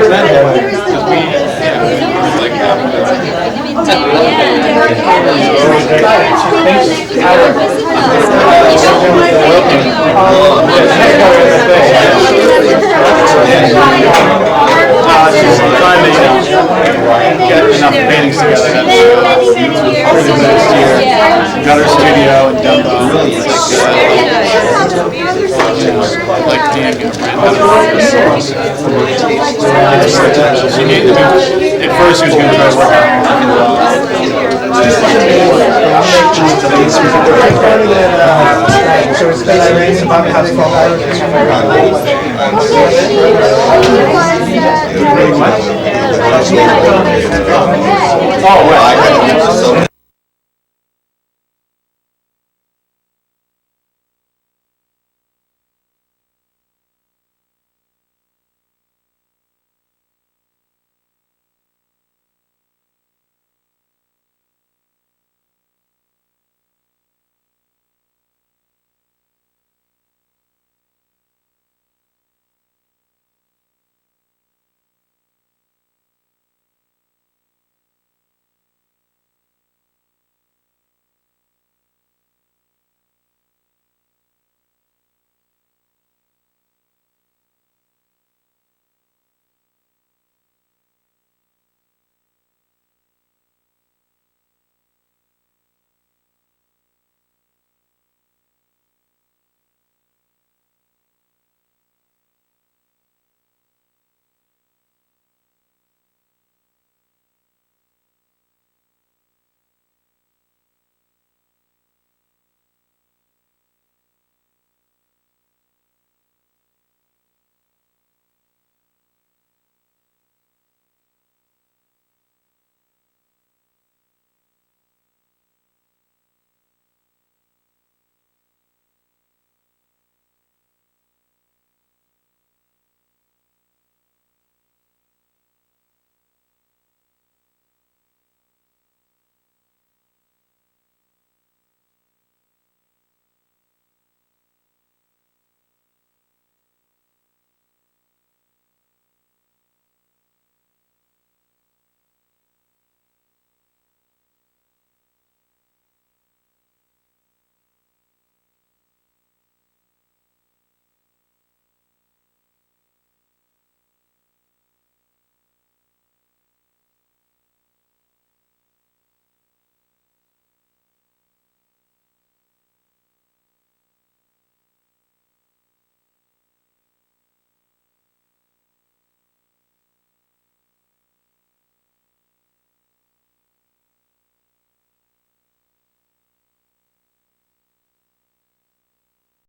met She's trying to, get enough paintings together. Next year. Got her studio in Dumbo. Like being she needed to be, at first she was going to try to work out. So it's basically about how to fall Oh, well, I